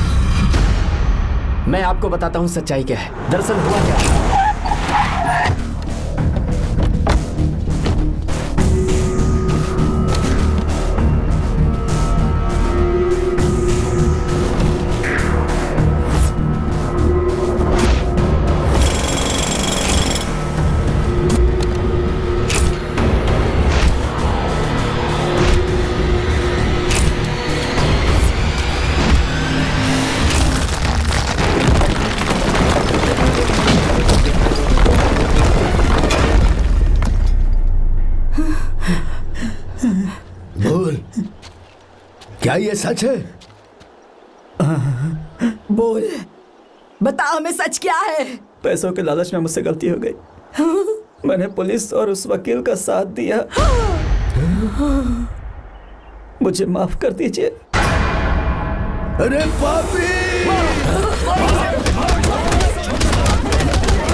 मैं आपको बताता हूँ सच्चाई क्या है। दरअसल हुआ क्या है, बोल, क्या ये सच है? बोल, बता हमें सच क्या है? पैसों के लालच में मुझसे गलती हो गई। मैंने पुलिस और उस वकील का साथ दिया। मुझे माफ कर दीजिए। अरे पापी!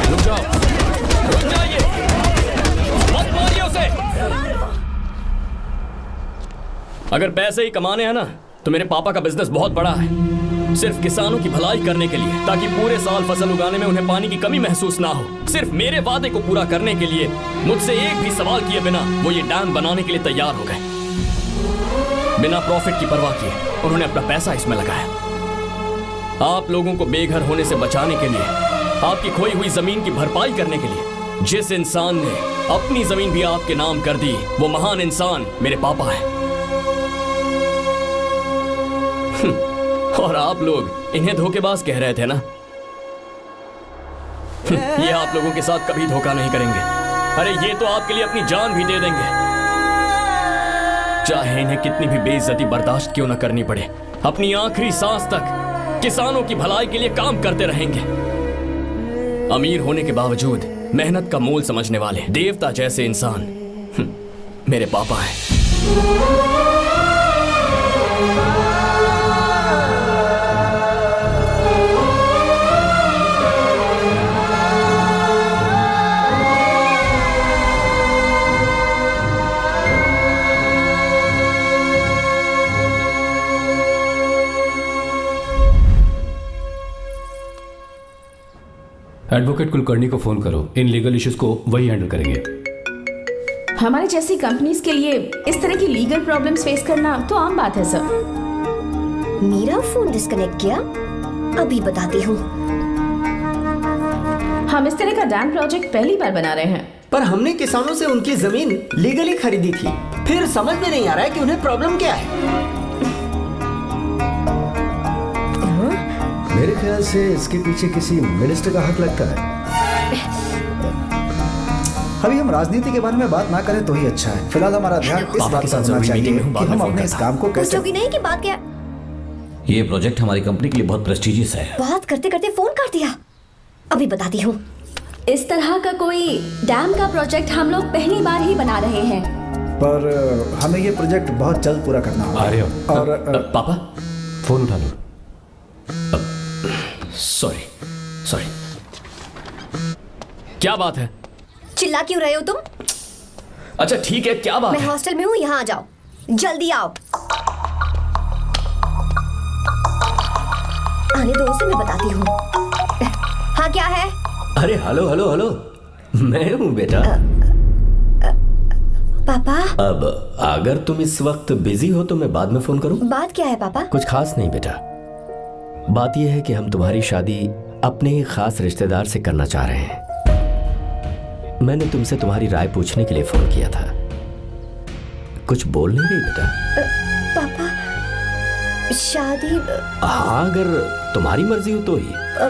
रुक जाओ, रुक जाइए, मत मारिए उसे। अगर पैसे ही कमाने हैं ना, तो मेरे पापा का बिजनेस बहुत बड़ा है, सिर्फ किसानों की भलाई करने के लिए, ताकि पूरे साल फसल उगाने में उन्हें पानी की कमी महसूस ना हो। सिर्फ मेरे वादे को पूरा करने के लिए मुझसे एक भी सवाल किए बिना वो ये डैम बनाने के लिए तैयार हो गए। बिना प्रॉफिट की परवाह किए उन्होंने अपना पैसा इसमें लगाया। आप लोगों को बेघर होने से बचाने के लिए, आपकी खोई हुई जमीन की भरपाई करने के लिए, जिस इंसान ने अपनी जमीन भी आपके नाम कर दी, वो महान इंसान मेरे पापा है। और आप लोग इन्हें धोखेबाज कह रहे थे ना? ये आप लोगों के साथ कभी धोखा नहीं करेंगे। अरे ये तो आपके लिए अपनी जान भी दे देंगे, चाहे इन्हें कितनी भी बेइज्जती बर्दाश्त क्यों न करनी पड़े। अपनी आखिरी सांस तक किसानों की भलाई के लिए काम करते रहेंगे। अमीर होने के बावजूद मेहनत का मोल समझने वाले देवता जैसे इंसान मेरे पापा हैं। एडवोकेट कुलकर्णी को फोन करो, इन लीगल इश्यूज को वही हैंडल करेंगे। हमारे जैसी कंपनीज के लिए इस तरह की लीगल प्रॉब्लम्स फेस करना तो आम बात है सर। मेरा फोन डिस्कनेक्ट किया, अभी बताती हूँ। हम इस तरह का डैम प्रोजेक्ट पहली बार बना रहे हैं। पर हमने किसानों से उनकी जमीन लीगली खरीदी थी, फिर समझ में नहीं आ रहा है कि उन्हें प्रॉब्लम क्या है। मेरे ख्याल से इसके पीछे किसी मिनिस्टर का हक लगता है। अभी हम राजनीति के बारे में बात ना करें तो ही अच्छा है। फिलहाल हमारा ध्यान इस बात पर होना चाहिए कि हम अपने इस काम को कैसे। पूछोगी नहीं कि बात क्या? ये प्रोजेक्ट हमारी कंपनी के लिए बहुत प्रेस्टिजियस है। बात करते करते फोन काट दिया, अभी बताती हूँ। इस तरह का कोई डैम का प्रोजेक्ट हम लोग पहली बार ही बना रहे हैं, पर हमें ये प्रोजेक्ट बहुत जल्द पूरा करना होगा। और पापा फोन उठा लो। सॉरी सॉरी, क्या बात है? चिल्ला क्यों रहे हो तुम? अच्छा ठीक है, क्या बात मैं है? हॉस्टल में हूँ, यहाँ आ जाओ, जल्दी आओ। आने दो उसे, मैं बताती हूँ। हाँ क्या है? अरे हेलो हेलो हेलो, मैं हूँ बेटा। पापा। अब अगर तुम इस वक्त बिजी हो तो मैं बाद में फोन करूँ? बात क्या है पापा? कुछ खास नहीं बेटा, बात यह है कि हम तुम्हारी शादी अपने ही खास रिश्तेदार से करना चाह रहे हैं। मैंने तुमसे तुम्हारी राय पूछने के लिए फोन किया था। कुछ बोल नहीं रही बेटा? पापा शादी। हाँ अगर तुम्हारी मर्जी हो तो ही।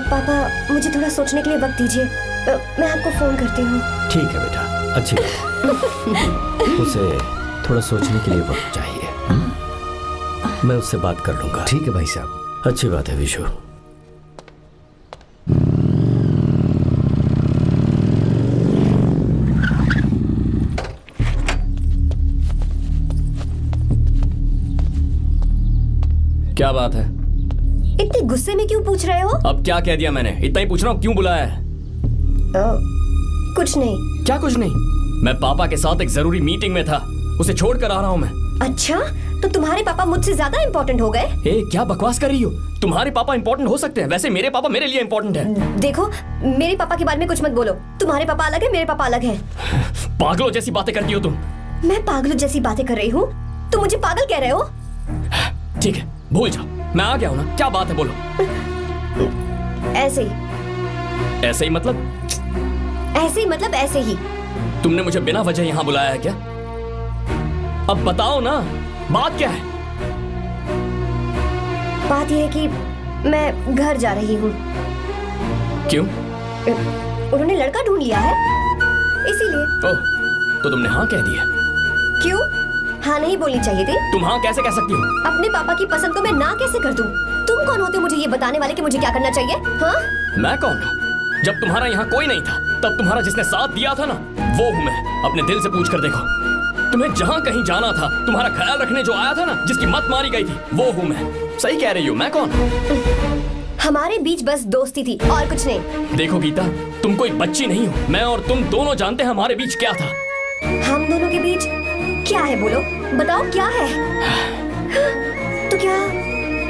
पापा मुझे थोड़ा सोचने के लिए वक्त दीजिए, मैं आपको फोन करती हूँ। ठीक है बेटा, अच्छी बात। उसे थोड़ा सोचने के लिए वक्त चाहिए। मैं उससे बात कर लूंगा। ठीक है भाई साहब, अच्छी बात है विशु। क्या बात है? इतने गुस्से में क्यों पूछ रहे हो? अब क्या कह दिया मैंने? इतना ही पूछ रहा हूँ, क्यों बुलाया है? कुछ नहीं। क्या कुछ नहीं? मैं पापा के साथ एक जरूरी मीटिंग में था, उसे छोड़कर आ रहा हूँ मैं। अच्छा, तो तुम्हारे पापा मुझसे ज्यादा इम्पोर्टेंट हो गए? ए, क्या बकवास कर रही हो? तुम्हारे पापा इम्पोर्टेंट हो सकते हैं, वैसे मेरे पापा मेरे लिए इम्पोर्टेंट है। देखो, मेरे पापा के बारे में कुछ मत बोलो। तुम्हारे पापा अलग है, मेरे पापा अलग है। पागलों जैसी बातें करती हो तुम। मैं पागलों जैसी बातें कर रही हूँ? तुम मुझे पागल कह रहे हो? ठीक है, भूल जाओ, मैं आ गया हूँ ना। क्या बात है, बोलो। ऐसे ही। ऐसे ही मतलब? ऐसे ही मतलब ऐसे ही। तुमने मुझे बिना वजह यहाँ बुलाया है क्या? अब बताओ ना, बात क्या है? बात यह है कि मैं घर जा रही हूँ। क्यों? उन्होंने लड़का ढूंढ लिया है, इसीलिए। ओह, तो तुमने हाँ कह दिया? क्यों? हाँ नहीं बोलनी चाहिए थी। तुम हाँ कैसे कह सकती हो? अपने पापा की पसंद को मैं ना कैसे कर दूं? तुम कौन होते हो मुझे ये बताने वाले कि मुझे क्या करना चाहिए? हाँ? मैं कौन हूँ? जब तुम्हारा यहाँ कोई नहीं था तब तुम्हारा जिसने साथ दिया था ना, वो हूँ मैं। अपने दिल से पूछ कर देखो, तुम्हें जहाँ कहीं जाना था, तुम्हारा ख्याल रखने जो आया था ना, जिसकी मत मारी गई थी, वो हूँ मैं। सही कह रही हो, मैं कौन? हमारे बीच बस दोस्ती थी और कुछ नहीं। देखो गीता, तुम कोई बच्ची नहीं हो। मैं और तुम दोनों जानते हैं हमारे बीच क्या था। हम दोनों के बीच क्या है? बोलो, बताओ क्या है? तो क्या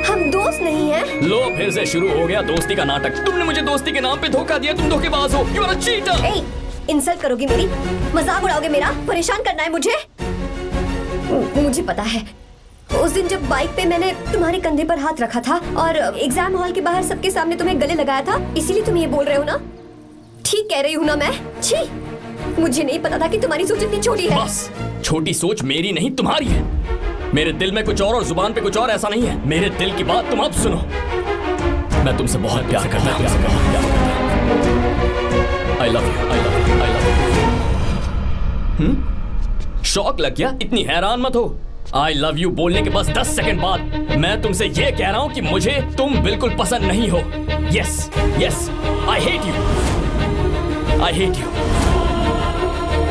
हम दोस्त नहीं हैं? लो फिर से शुरू हो गया दोस्ती का नाटक। तुमने मुझे दोस्ती के नाम पे धोखा दिया। तुम धोखेबाज हो। You are a cheater. ए, इंसल्ट करोगी मेरी? मजाक उड़ाओगे मेरा? परेशान करना है मुझे? मुझे पता है, उस दिन जब बाइक पे मैंने तुम्हारे कंधे पर हाथ रखा था और एग्जाम हॉल के बाहर सबके सामने तुम्हें गले लगाया था, इसीलिए तुम ये बोल रहे हो ना? ठीक कह रही हूँ ना मैं? छी, मुझे नहीं पता था कि तुम्हारी सोच इतनी छोटी है। बस, छोटी सोच मेरी नहीं तुम्हारी है। मेरे दिल में कुछ और जुबान पे कुछ और, ऐसा नहीं है। मेरे दिल की बात तुम अब सुनो। मैं तुमसे बहुत प्यार करता हूँ। I love you, I love you, I love you। शौक लग गया? इतनी हैरान मत हो। I love you बोलने के बस 10 सेकंड बाद मैं तुमसे ये कह रहा हूँ कि मुझे तुम बिल्कुल पसंद नहीं हो। Yes, yes, I hate you, I hate you।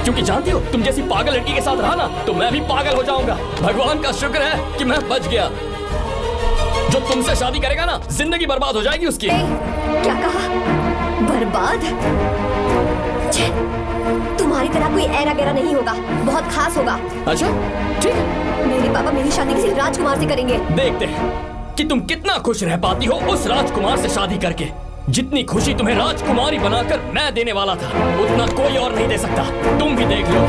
क्योंकि जानती हो, तुम जैसी पागल लड़की के साथ रहा ना, तो मैं भी पागल हो जाऊंगा। भगवान का शुक्र है कि मैं बच गया। जो तुमसे शादी करेगा ना, जिंदगी बर्बाद हो जाएगी उसकी। क्या कहा? बर्बाद? तुम्हारी तरह कोई ऐरा गैरा नहीं होगा, बहुत खास होगा। अच्छा, ठीक है। मेरे पापा मेरी शादी किसी राजकुमार से करेंगे। देखते हैं कि तुम कितना खुश रह पाती हो उस राजकुमार से शादी करके। जितनी खुशी तुम्हें राजकुमारी बनाकर मैं देने वाला था, उतना कोई और नहीं दे सकता। तुम भी देख लो।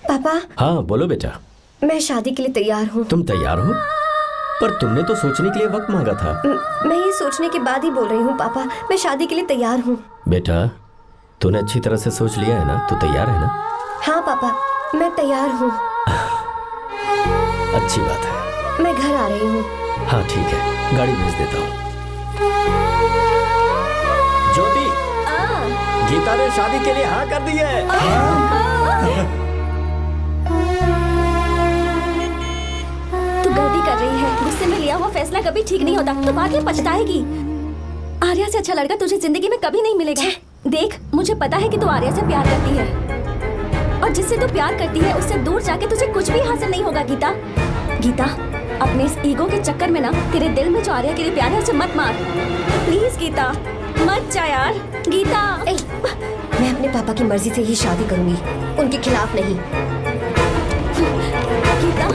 पापा, हाँ बोलो बेटा। मैं शादी के लिए तैयार हूँ। तुम तैयार हो? पर तुमने तो सोचने के लिए वक्त मांगा था। मैं ये सोचने के बाद ही बोल रही हूँ पापा, मैं शादी के लिए तैयार हूँ। बेटा, तूने अच्छी तरह से सोच लिया है ना? तू तैयार है ना? हाँ पापा, मैं तैयार हूँ। अच्छी बात है। मैं घर आ रही हूँ। हाँ ठीक है, गाड़ी भेज देता हूँ। ज्योति, गीता ने शादी के लिए हाँ कर दी है। तू गलती कर रही है। गुस्से में लिया हुआ फैसला कभी ठीक नहीं होता। तो बाद में पछताएगी। आर्या से अच्छा लड़का तुझे जिंदगी में कभी नहीं मिलेगा। देख, मुझे पता है कि तू आर्या से प्यार करती है, और जिससे तू प्यार करती है उससे दूर जाके तुझे कुछ भी हासिल नहीं होगा। गीता, गीता, अपने इस ईगो के चक्कर में ना तेरे दिल में जो आर्या के लिए प्यार है उसे मत मार। प्लीज गीता, मत जा यार। गीता, मैं अपने पापा की मर्जी से ही शादी करूंगी, उनके खिलाफ नहीं। गीता,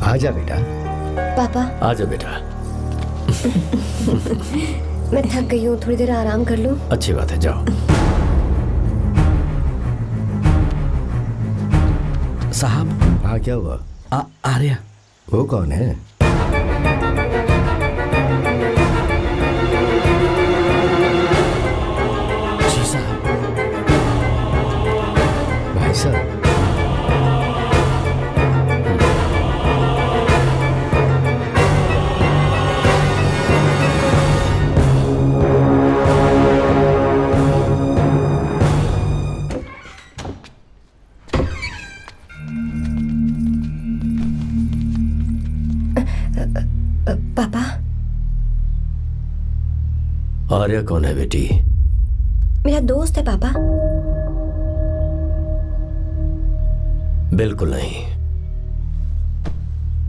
आजा बेटा। पापा, आजा बेटा। मैं थक गई हूँ, थोड़ी देर आराम कर लूँ। अच्छी बात है, जाओ। साहब। हाँ, क्या हुआ? आर्या। वो कौन है? जी साहब। भाई साहब, पापा। आर्या कौन है बेटी? मेरा दोस्त है पापा। बिल्कुल नहीं,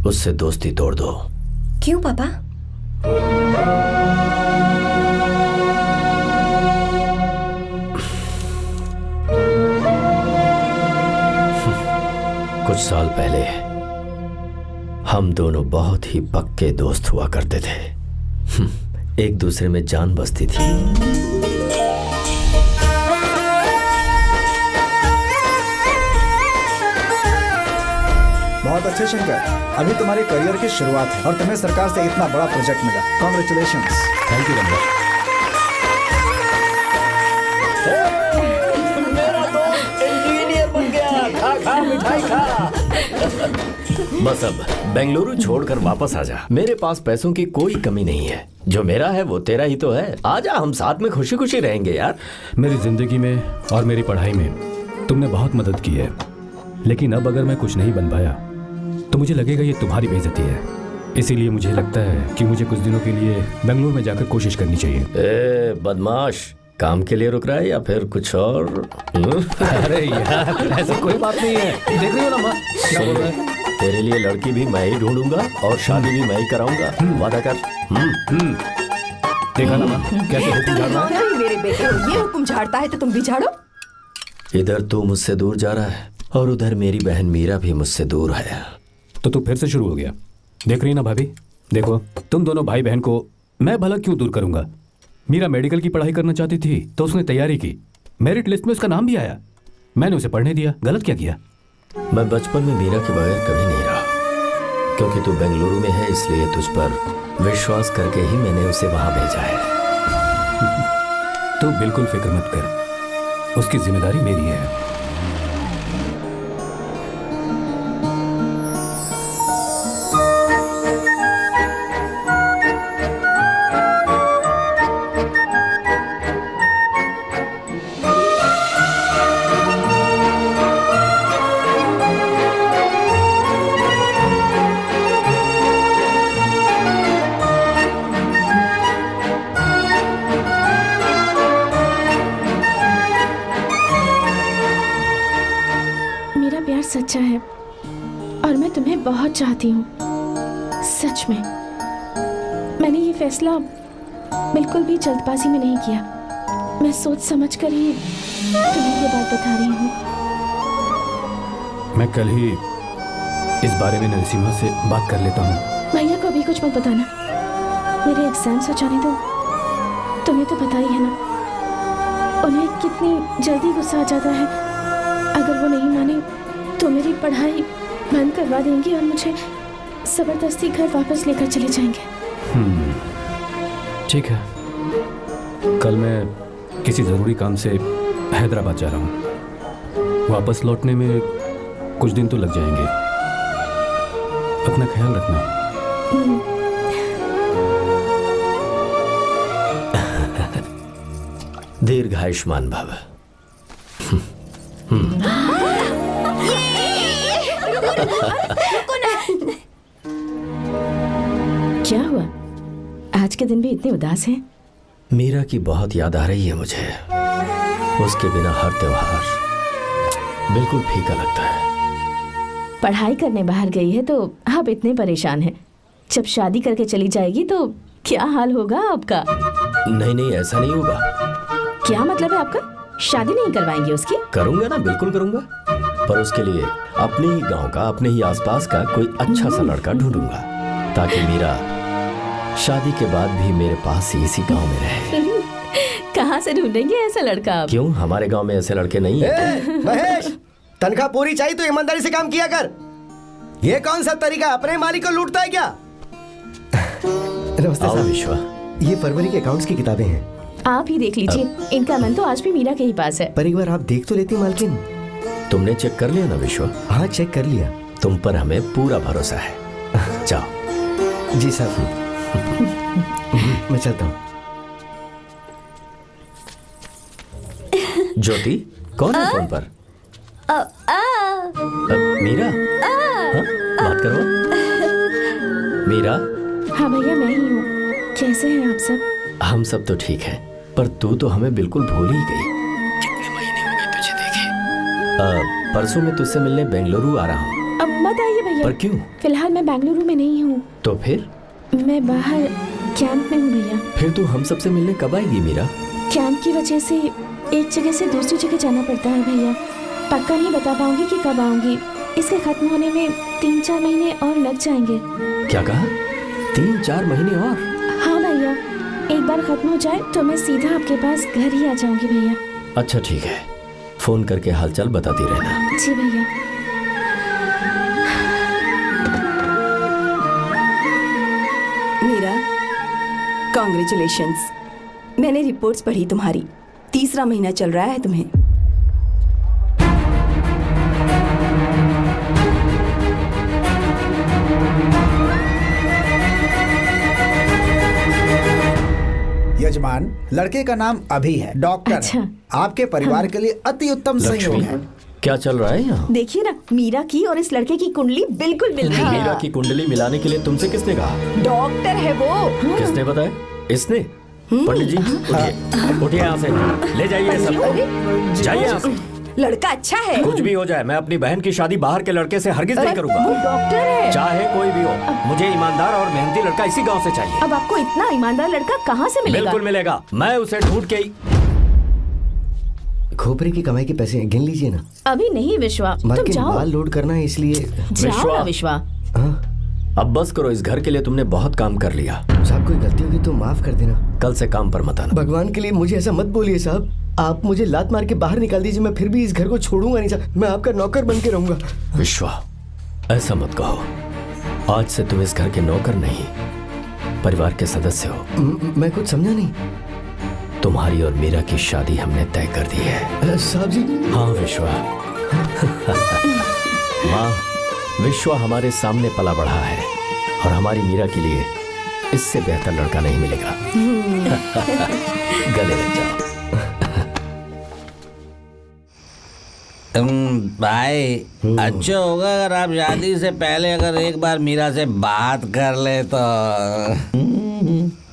उससे दोस्ती तोड़ दो। क्यों पापा? कुछ साल पहले हम दोनों बहुत ही पक्के दोस्त हुआ करते थे। एक दूसरे में जान बसती थी। बहुत अच्छे शंकर, अभी तुम्हारे करियर की शुरुआत है और तुम्हें सरकार से इतना बड़ा प्रोजेक्ट मिला। कॉन्ग्रेचुलेशंस। Thank you Ramesh. मेरा दोस्त इंजीनियर बन गया। खा खा मिठाई खा। बस अब बेंगलुरु छोड़कर वापस आ जा। मेरे पास पैसों की कोई कमी नहीं है। जो मेरा है वो तेरा ही तो है। आजा, हम साथ में खुशी खुशी रहेंगे यार। मेरी जिंदगी में और मेरी पढ़ाई में तुमने बहुत मदद की है, लेकिन अब अगर मैं कुछ नहीं बन पाया तो मुझे लगेगा ये तुम्हारी बेइज्जती है। इसीलिए मुझे लगता है कि मुझे कुछ दिनों के लिए बेंगलुरु में जाकर कोशिश करनी चाहिए। ए बदमाश, काम के लिए रुक रहा है या फिर कुछ और? अरे यार, ऐसी कोई बात नहीं है। देख रही हो ना माँ, क्या बोल रहा है? तेरे लिए लड़की भी मैं ही ढूंढूंगा और शादी भी मैं ही कराऊंगा। वादा कर। देखा ना माँ, कैसे हुक्म झाड़ रहा है? मेरे बेटे हो, ये हुक्म झाड़ता है तो तुम भी झाड़ो। इधर तू मुझसे दूर जा रहा है और उधर मेरी बहन मीरा भी मुझसे दूर है। तो तू फिर से शुरू हो गया। देख रही ना भाभी, देखो तुम दोनों भाई बहन को मैं भला क्यों दूर करूंगा। मीरा मेडिकल की पढ़ाई करना चाहती थी तो उसने तैयारी की, मेरिट लिस्ट में उसका नाम भी आया, मैंने उसे पढ़ने दिया। गलत क्या किया? मैं बचपन में मीरा के बगैर कभी नहीं रहा, क्योंकि तू बेंगलुरु में है इसलिए तुझ पर विश्वास करके ही मैंने उसे वहां भेजा है। तू बिल्कुल फिक्र मत कर, उसकी जिम्मेदारी मेरी है। सच्चा है और मैं तुम्हें बहुत चाहती हूँ, सच में। मैंने ये फैसला बिल्कुल भी जल्दबाजी में नहीं किया। मैं सोच समझ कर ही तुम्हें ये बात बता रही हूँ। मैं कल ही इस बारे में नरसिम्हा से बात कर लेता हूँ। भैया को अभी कुछ मत बताना, मेरे एग्जाम्स हो जाने दो। तुम्हें तो पता ही है ना उन्हें कितनी जल्दी गुस्सा आ जाता है। अगर वो नहीं माने तो मेरी पढ़ाई बंद करवा देंगे और मुझे जबरदस्ती घर वापस लेकर चले जाएंगे। ठीक है, कल मैं किसी ज़रूरी काम से हैदराबाद जा रहा हूँ। वापस लौटने में कुछ दिन तो लग जाएंगे। अपना ख्याल रखना। दीर्घायुष्मान भव। क्या हुआ, आज के दिन भी इतने उदास हैं? मीरा की बहुत याद आ रही है मुझे। उसके बिना हर त्योहार बिल्कुल फीका लगता है। पढ़ाई करने बाहर गई है तो आप इतने परेशान हैं। जब शादी करके चली जाएगी तो क्या हाल होगा आपका? नहीं, ऐसा नहीं होगा। क्या मतलब है आपका? शादी नहीं करवाएंगे उसकी? करूंगा ना, बिल्कुल करूंगा, पर उसके लिए अपने ही गांव का, अपने ही आसपास का कोई अच्छा सा लड़का ढूंढूंगा ताकि मीरा शादी के बाद भी मेरे पास ही इसी गांव में रहे। कहाँ से ढूंढेंगे ऐसा लड़का आप? क्यों, हमारे गांव में ऐसे लड़के नहीं हैं? महेश, तनख्वाह पूरी चाहिए तो ईमानदारी से काम किया कर। ये कौन सा तरीका, अपने मालिक को लूटता है क्या? नमस्ते साहब। विश्वा, ये फरवरी के अकाउंट्स की किताबें हैं, आप ही देख लीजिए। इनका मन तो आज भी मीरा के ही पास है। पर एक बार आप देख तो लेती मालकिन। तुमने चेक कर लिया ना विश्वा? हाँ, चेक कर लिया। तुम पर हमें पूरा भरोसा है। जाओ। जी साहब। मैं चलता हूँ। ज्योति, कौन है फोन पर? मीरा? हाँ? बात करो। मीरा? हाँ भैया, मैं ही हूँ। कैसे हैं आप सब? हम सब तो ठीक हैं, पर तू तो हमें बिल्कुल भूल ही गई। कितने महीने हो गए तुझे देखे। परसों मैं तुझसे मिलने बेंगलुरु आ रहा हूँ। अब मत आइए भैया। पर क्यों? फिलहाल मैं बेंगलुरु में नहीं हूँ। तो फिर? मैं बाहर कैंप में हूँ भैया। फिर तू हम सबसे मिलने कब आएगी मीरा? कैंप की वजह से एक जगह से दूसरी जगह जाना पड़ता है भैया। पक्का नहीं बता पाऊंगी कि कब आऊंगी। इसके खत्म होने में 3-4 महीने और लग जाएंगे। क्या कहा? 3-4 महीने और? हाँ भैया, एक बार खत्म हो जाए तो मैं सीधा आपके पास घर ही आ जाऊंगी भैया। अच्छा ठीक है, फोन करके हालचाल बताती रहना। जी भैया। मीरा, कॉन्ग्रेचुलेशंस। मैंने रिपोर्ट्स पढ़ी तुम्हारी, 3रा महीना चल रहा है तुम्हें। यजमान, लड़के का नाम अभी है, डॉक्टर। अच्छा। आपके परिवार के लिए अति उत्तम संयोग है। क्या चल रहा है यहाँ? देखिए ना, मीरा की और इस लड़के की कुंडली बिल्कुल मिल रही है। मीरा की कुंडली मिलाने के लिए तुमसे किसने कहा? डॉक्टर है वो। किसने बताया? इसने? पंडित जी उठिए, उठिए यहाँ से, ले जाइए सब, जाइए यहाँ से। लड़का अच्छा है। कुछ भी हो जाए, मैं अपनी बहन की शादी बाहर के लड़के से हरगिज नहीं वो करूंगा। डॉक्टर है। चाहे कोई भी हो, मुझे ईमानदार और मेहनती लड़का इसी गांव से चाहिए। अब आपको इतना ईमानदार लड़का कहाँ से मिलेगा? बिल्कुल मिलेगा, मैं उसे ढूंढ के ही। खोपरे की कमाई के पैसे गिन लीजिए ना। अभी नहीं विश्वा, मर तुम के जाओ। माल लोड करना है इसलिए। जाओ ना विश्वा। अब बस करो, इस घर के लिए तुमने बहुत काम कर लिया। साहब कोई गलती होगी तो माफ कर देना। कल से काम पर मत आना। भगवान के लिए मुझे ऐसा मत बोलिए साहब। आप मुझे लात मार के बाहर निकाल दीजिए, मैं फिर भी इस घर को छोड़ूंगा नहीं साहब। मैं आपका नौकर बन के रहूंगा। विश्वा, ऐसा मत कहो। आज से तुम इस घर के नौकर नहीं, परिवार के सदस्य हो। मैं कुछ समझा नहीं। तुम्हारी और मीरा की शादी हमने तय कर दी है। साहब जी। हाँ विश्वा। माँ, विश्वा हमारे सामने पला बढ़ा है और हमारी मीरा के लिए इससे बेहतर लड़का नहीं मिलेगा। गले लग जाओ। भाई, अच्छा होगा अगर आप शादी से पहले अगर एक बार मीरा से बात कर ले तो।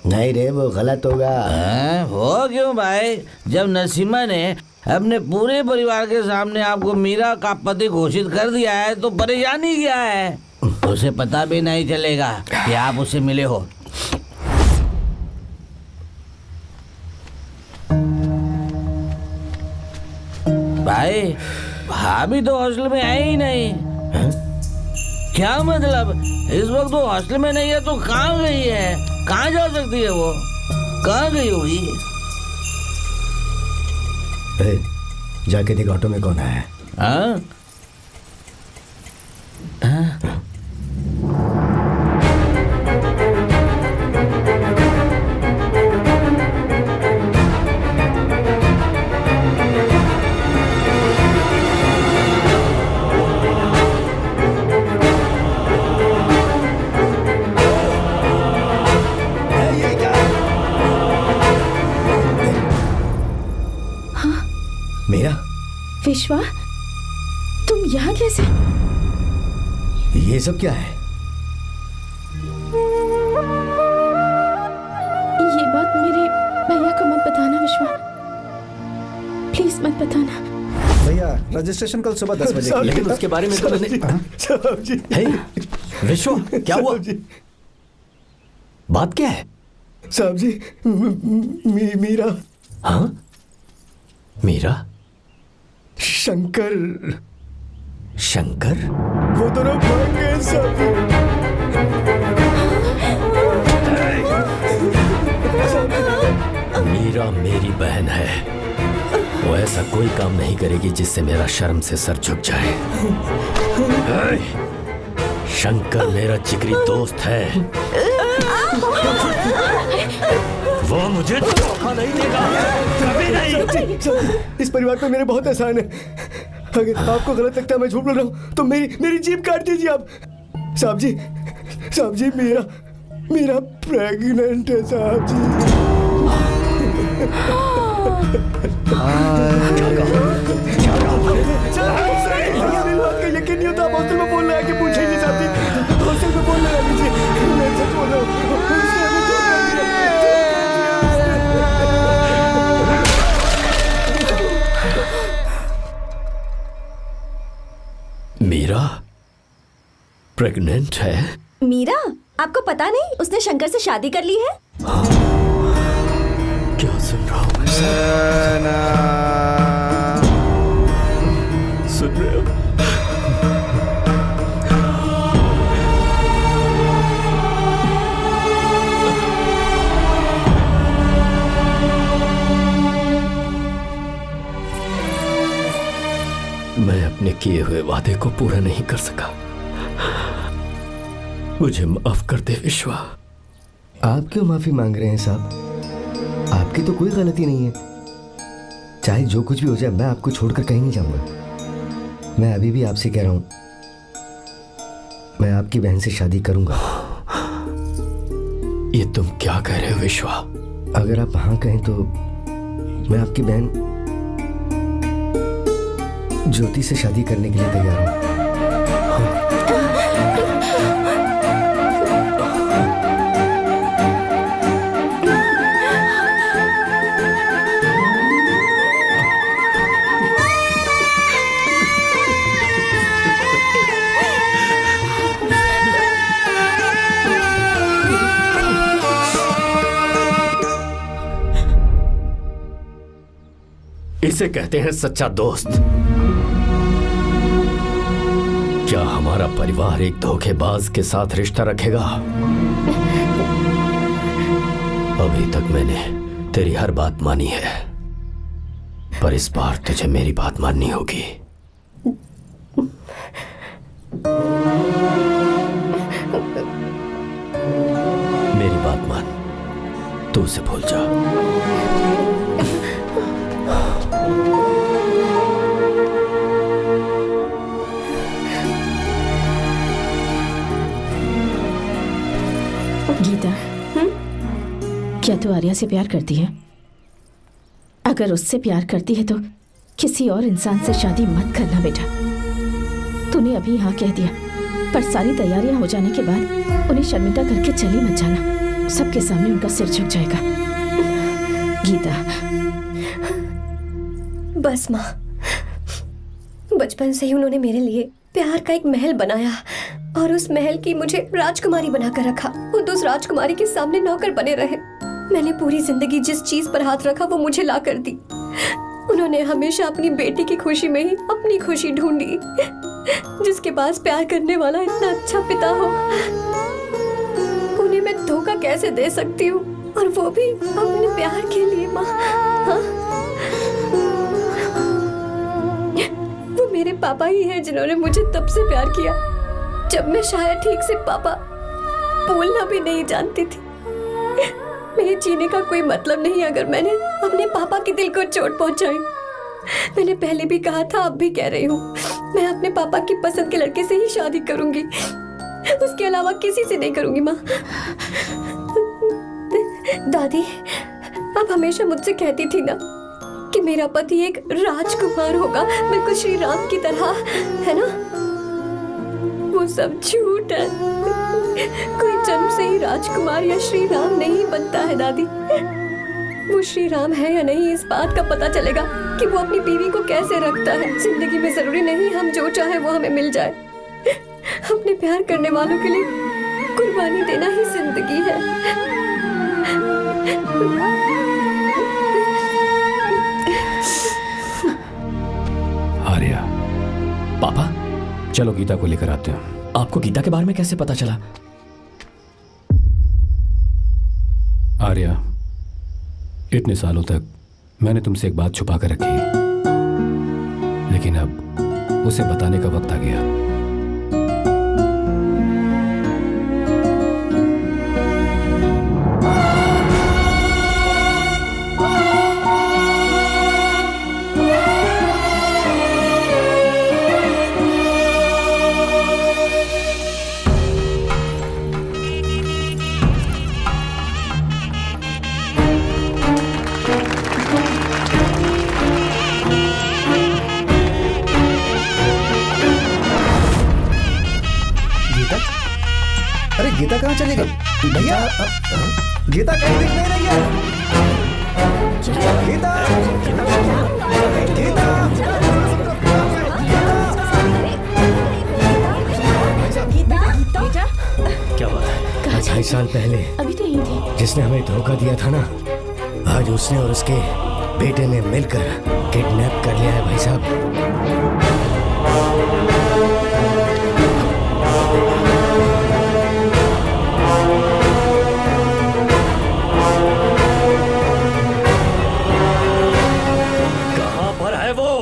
नहीं रे, वो गलत होगा। हो क्यों भाई? जब नसीमा ने अपने पूरे परिवार के सामने आपको मीरा का पति घोषित कर दिया है तो परेशानी क्या है? उसे पता भी नहीं चलेगा कि आप उससे मिले हो। भाई, भाभी तो हॉस्टल में है ही नहीं। क्या मतलब? इस वक्त वो हॉस्टल में नहीं है तो कहाँ गई है? कहाँ जा सकती है वो? कहाँ गई होगी? जाके देख ऑटो में कौन है। हाँ? मेरा विश्वा, तुम यहाँ कैसे? ये सब क्या है? ये बात मेरे भैया को मत बताना विश्वा, प्लीज मत बताना। भैया, रजिस्ट्रेशन कल सुबह 10 बजे। लेकिन उसके बारे में तो मैंने। विश्वा, क्या हुआ? बात क्या है? साहब जी, मीरा। हाँ, मीरा? शंकर। शंकर? वो दोनों भाग गए साहब जी। मीरा मेरी बहन है, वो ऐसा कोई काम नहीं करेगी जिससे मेरा शर्म से सर झुक जाए। शंकर मेरा जिगरी दोस्त है, वो मुझे धोखा नहीं देगा, कभी नहीं। इस परिवार पे मेरे बहुत एहसान है। अगर आपको गलत लगता है मैं झूठ बोल रहा हूँ तो मेरी जीभ काट दीजिए आप। साहब जी, मेरा प्रेग्नेंट है साहब जी। मेरी बात का यकीन नहीं होता। आप हॉस्टल में फोन लगा के पूछेंगे साहब जी। हॉस्टल में फोन लगा लीजिए, मैं सच बोल रहा हूँ। मीरा प्रेग्नेंट है? मीरा, आपको पता नहीं उसने शंकर से शादी कर ली है? क्या सुन रहा हूँ मैं? सुन रहे हो? किए हुए वादे को पूरा नहीं कर सका। मुझे माफ कर दे विश्वा। आप क्यों माफी मांग रहे हैं साहब? आपकी तो कोई गलती नहीं है। चाहे जो कुछ भी हो जाए, मैं आपको छोड़कर कहीं नहीं जाऊंगा। मैं अभी भी आपसे कह रहा हूं, मैं आपकी बहन से शादी करूंगा। ये तुम क्या कह रहे हो विश्वा? अगर आप हाँ कहें तो मैं आपकी बहन ज्योति से शादी करने के लिए तैयार हूं। इसे कहते हैं सच्चा दोस्त। क्या हमारा परिवार एक धोखेबाज के साथ रिश्ता रखेगा? अभी तक मैंने तेरी हर बात मानी है, पर इस बार तुझे मेरी बात माननी होगी। मेरी बात मान, तू उसे भूल जा। गीता, क्या तू आर्या से प्यार करती है? अगर उससे प्यार करती है तो किसी और इंसान से शादी मत करना बेटा। तूने अभी हाँ कह दिया, पर सारी तैयारियां हो जाने के बाद उन्हें शर्मिंदा करके चली मत जाना। सबके सामने उनका सिर झुक जाएगा। गीता। बस माँ, बचपन से ही उन्होंने मेरे लिए प्यार का एक महल बनाया और उस महल की मुझे राजकुमारी बनाकर रखा। वो उस राजकुमारी के सामने नौकर बने रहे। मैंने पूरी जिंदगी जिस चीज पर हाथ रखा वो मुझे ला कर दी। उन्होंने हमेशा अपनी बेटी की खुशी में ही अपनी खुशी ढूंढी। जिसके पास प्यार करने वाला इतना अच्छा पिता हो, उन्हें मैं धोखा कैसे दे सकती हूँ, और वो भी अपने प्यार के लिए। माँ, हाँ? वो मेरे पापा ही हैं जिन्होंने मुझे तब से प्यार किया जब मैं शायद ठीक से पापा बोलना भी नहीं जानती थी। मेरे जीने का कोई मतलब नहीं अगर मैंने अपने पापा के दिल को चोट पहुंचाई। मैंने पहले भी कहा था, अब भी कह रही हूँ, मैं अपने पापा की पसंद के लड़के से ही शादी करूंगी, उसके अलावा किसी से नहीं करूंगी। माँ, दादी आप हमेशा मुझसे कहती थी ना कि मेरा पति एक राजकुमार होगा, बिल्कुल श्री राम की तरह, है ना? वो सब झूठ है। कोई जन्म से ही राजकुमार या श्री राम नहीं बनता है दादी। वो श्री राम है या नहीं, इस बात का पता चलेगा कि वो अपनी बीवी को कैसे रखता है। जिंदगी में जरूरी नहीं हम जो चाहे वो हमें मिल जाए। अपने प्यार करने वालों के लिए कुर्बानी देना ही जिंदगी है। आर्या, पापा, चलो गीता को लेकर आते हैं। आपको गीता के बारे में कैसे पता चला? आर्या, इतने सालों तक मैंने तुमसे एक बात छुपा कर रखी, लेकिन अब उसे बताने का वक्त आ गया। गीता कहाँ चली गई? भैया, गीता कहीं दिख नहीं रही है। गीता, गीता, क्या बात है? 2.5 साल पहले अभी तो यही थी। जिसने हमें धोखा दिया था ना, आज उसने और उसके बेटे ने मिलकर किडनैप कर लिया है भाई साहब। कहां पर है वो?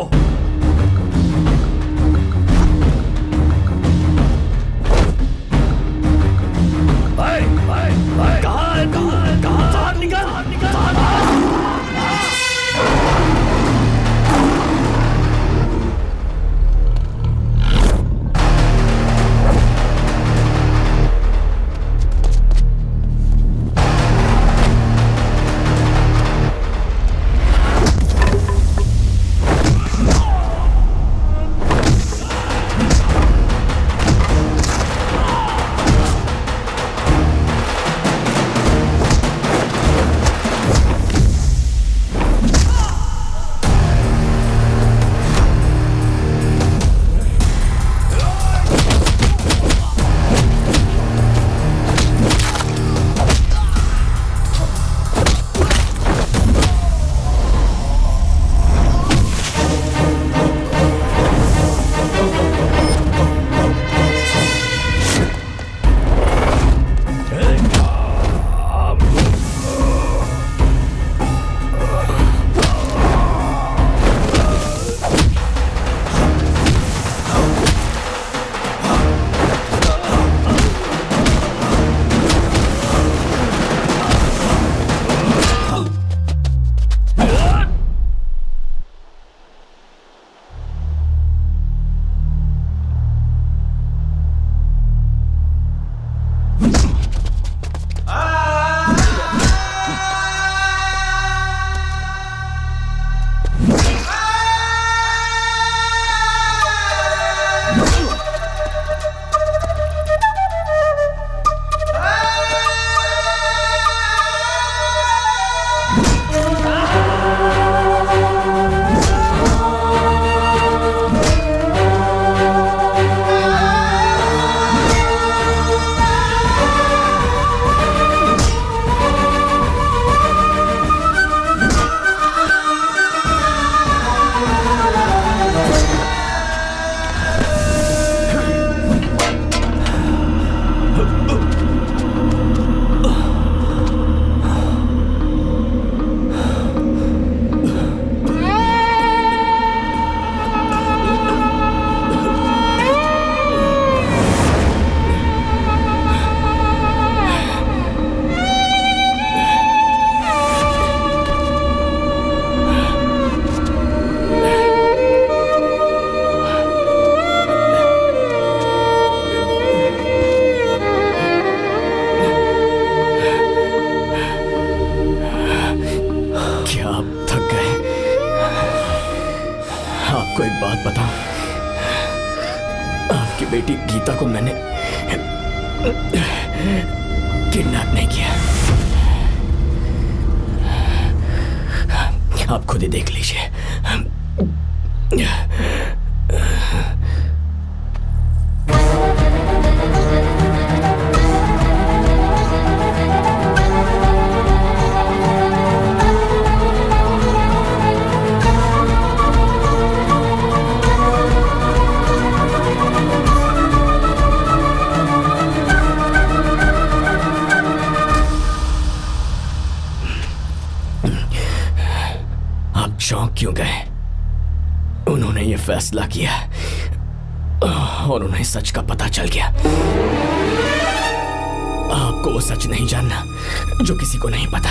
बेटी गीता को मैंने किडनैप नहीं किया। आप खुद ही देख लीजिए। चौंक क्यों गए? उन्होंने ये फैसला किया और उन्हें सच का पता चल गया। आपको वो सच नहीं जानना जो किसी को नहीं पता।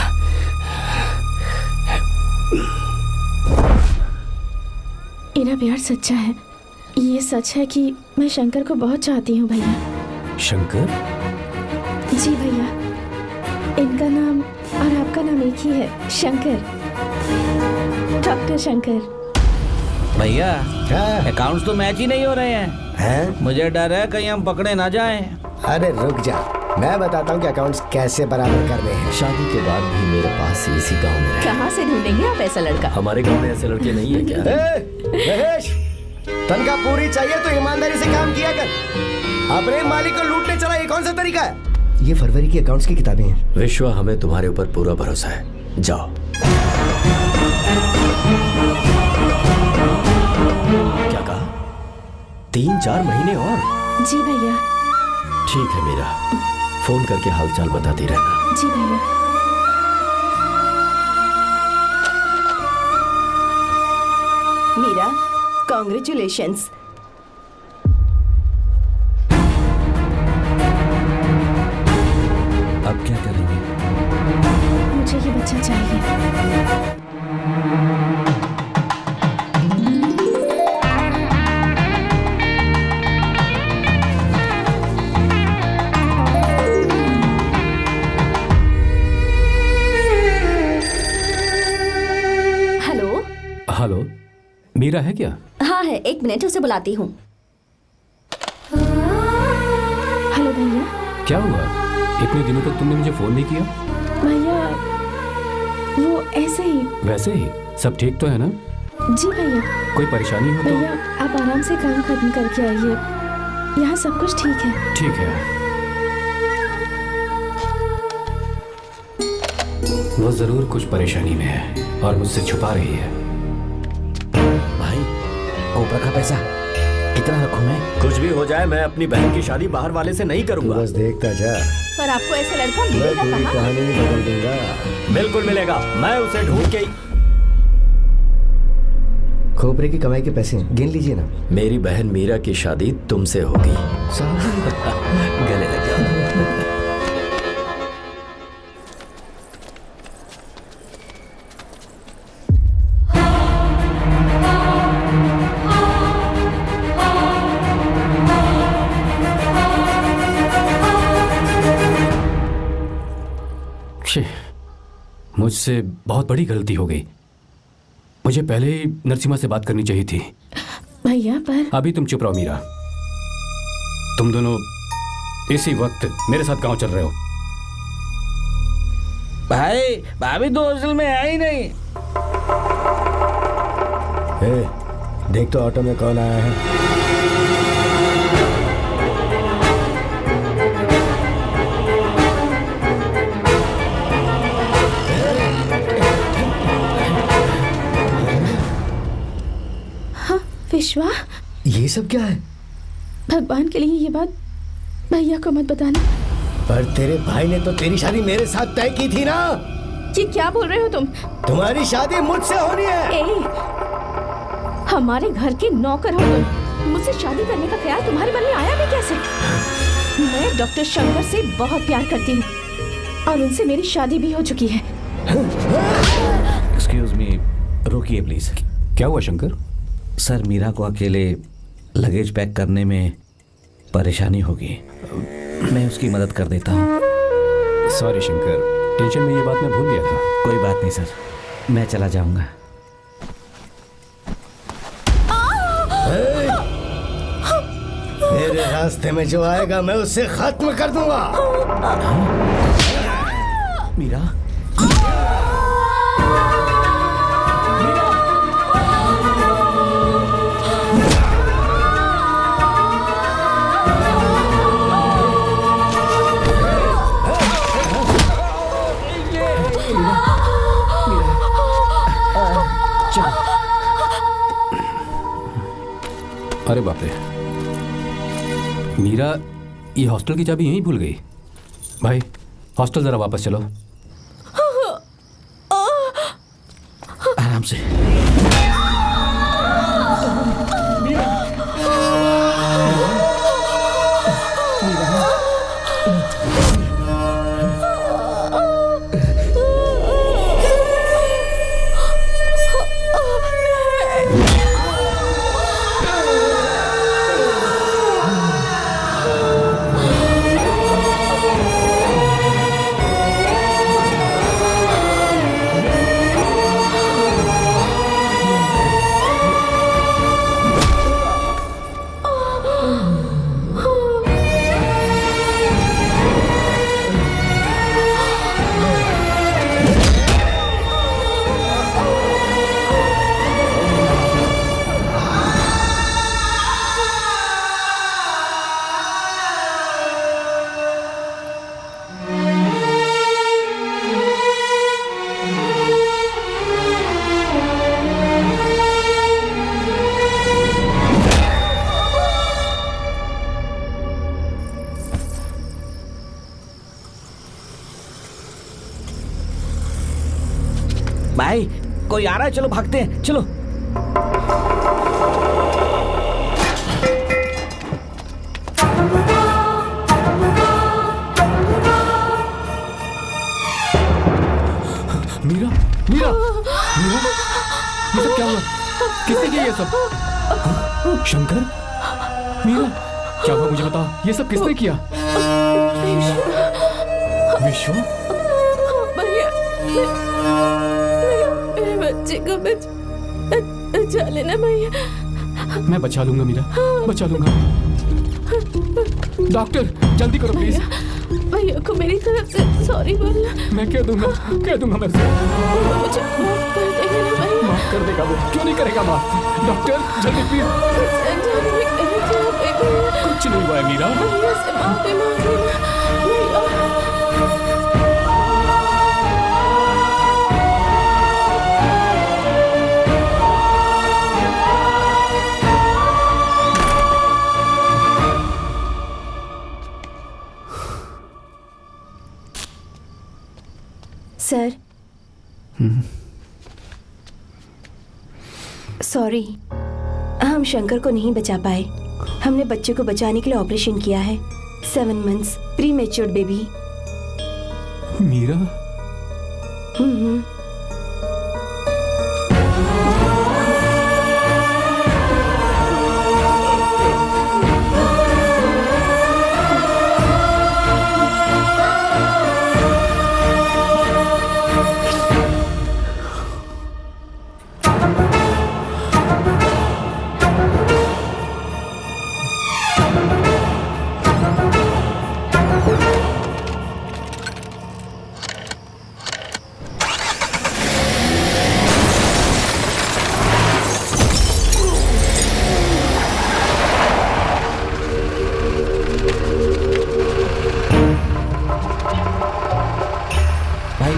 इनका प्यार सच्चा है। ये सच है कि मैं शंकर को बहुत चाहती हूँ भैया। शंकर? जी भैया, इनका नाम और आपका नाम एक ही है, शंकर, डॉक्टर शंकर। भैया अकाउंट्स तो मैच ही नहीं हो रहे हैं। मुझे डर है कहीं हम पकड़े ना जाएं। अरे रुक जा, मैं बताता हूँ कि अकाउंट्स कैसे बराबर करने हैं। शादी के बाद भी मेरे पास इसी गांव में रहे। कहाँ से ढूंढेंगे आप ऐसा लड़का? हमारे गांव में ऐसे लड़के नहीं है क्या? महेश, तनख्वाह पूरी चाहिए तो ईमानदारी से काम किया कर। अपने मालिक को लूटने चला, ये कौन सा तरीका है? ये फरवरी की अकाउंट्स की किताबें हैं। विश्वा, हमें तुम्हारे ऊपर पूरा भरोसा है। जाओ। क्या कहा? 3-4 महीने और? जी भैया। ठीक है मीरा, फोन करके हालचाल बताती रहना। जी भैया। मीरा, कॉन्ग्रेचुलेशंस। अब क्या करेंगे? मुझे ये बच्चा चाहिए। हेलो, मीरा है क्या? हाँ है, 1 मिनट उसे बुलाती हूँ। हेलो भैया। क्या हुआ? इतने दिनों तक तुमने मुझे फोन नहीं किया? भैया वो ऐसे ही। वैसे ही? सब ठीक तो है ना? जी भैया। कोई परेशानी हो तो? भैया आप आराम से काम खत्म करके आइए, यहाँ सब कुछ ठीक है। ठीक है। वो जरूर कुछ परेशानी में है और मुझसे छुपा रही है। भाई, कोपरा का पैसा कितना रखूं मैं? कुछ भी हो जाए, मैं अपनी बहन की शादी बाहर वाले से नहीं करूंगा। बस देखता जा। पर आपको ऐसा लड़का मिलेगा मैं पूरी कहाँ? कहानी ही बदल दूंगा। बिल्कुल मिलेगा, मैं उसे ढूंढ के। खोपरे की कमाई के पैसे गिन लीजिए ना। मेरी बहन मीरा की शादी तुमसे होगी। गले लग जाओ। मुझसे बहुत बड़ी गलती हो गई। मुझे पहले ही नरसिम्हा से बात करनी चाहिए थी। भैया पर अभी तुम चुप रहो मीरा। तुम दोनों इसी वक्त मेरे साथ गांव चल रहे हो। भाई भाभी तो हॉस्टल में है ही नहीं। देख तो ऑटो में कौन आया है। विश्वा, ये सब क्या है? भगवान के लिए ये बात भैया को मत बताना। पर तेरे भाई ने तो तेरी शादी मेरे साथ तय की थी ना। ये क्या बोल रहे हो तुम? तुम्हारी शादी मुझसे होनी है। हमारे घर के नौकर हो तुम, मुझसे शादी करने का ख्याल तुम्हारे मन में आया भी कैसे? मैं डॉक्टर शंकर से बहुत प्यार करती हूँ और उनसे मेरी शादी भी हो चुकी है। एक्सक्यूज मी, रोकिए प्लीज। क्या हुआ शंकर? सर, मीरा को अकेले लगेज पैक करने में परेशानी होगी, मैं उसकी मदद कर देता हूँ। सॉरी शंकर, टेंशन में ये बात मैं भूल गया था। कोई बात नहीं सर, मैं चला जाऊंगा। मेरे रास्ते में जो आएगा मैं उसे खत्म कर दूंगा। मीरा, अरे बाप रे, मीरा ये हॉस्टल की चाबी यहीं भूल गई। भाई हॉस्टल जरा वापस चलो। आराम से। भाई कोई आ रहा है, चलो भागते हैं, चलो। मीरा, मीरा, मीरा, ये सब क्या हुआ? किसने किया ये सब? शंकर, मीरा, क्या हुआ मुझे बता, ये सब किसने किया? विश्व, मेरे बच्चे को बचा लेना भैया। मैं बचा लूंगा मीरा, बचा लूंगा। डॉक्टर जल्दी करो प्लीज। भैया को मेरी तरफ से सॉरी बोलना। मैं कह दूंगा मैं उसे। मुझे माफ कर देगा ना भैया? माफ कर देगा वो, क्यों नहीं करेगा माफ? डॉक्टर जल्दी प्लीज। कुछ नहीं हुआ है मीरा। भैया से माफी मांग लेना भैया। सर, सॉरी, हम शंकर को नहीं बचा पाए। हमने बच्चे को बचाने के लिए ऑपरेशन किया है। 7 months pre matured baby. Meera,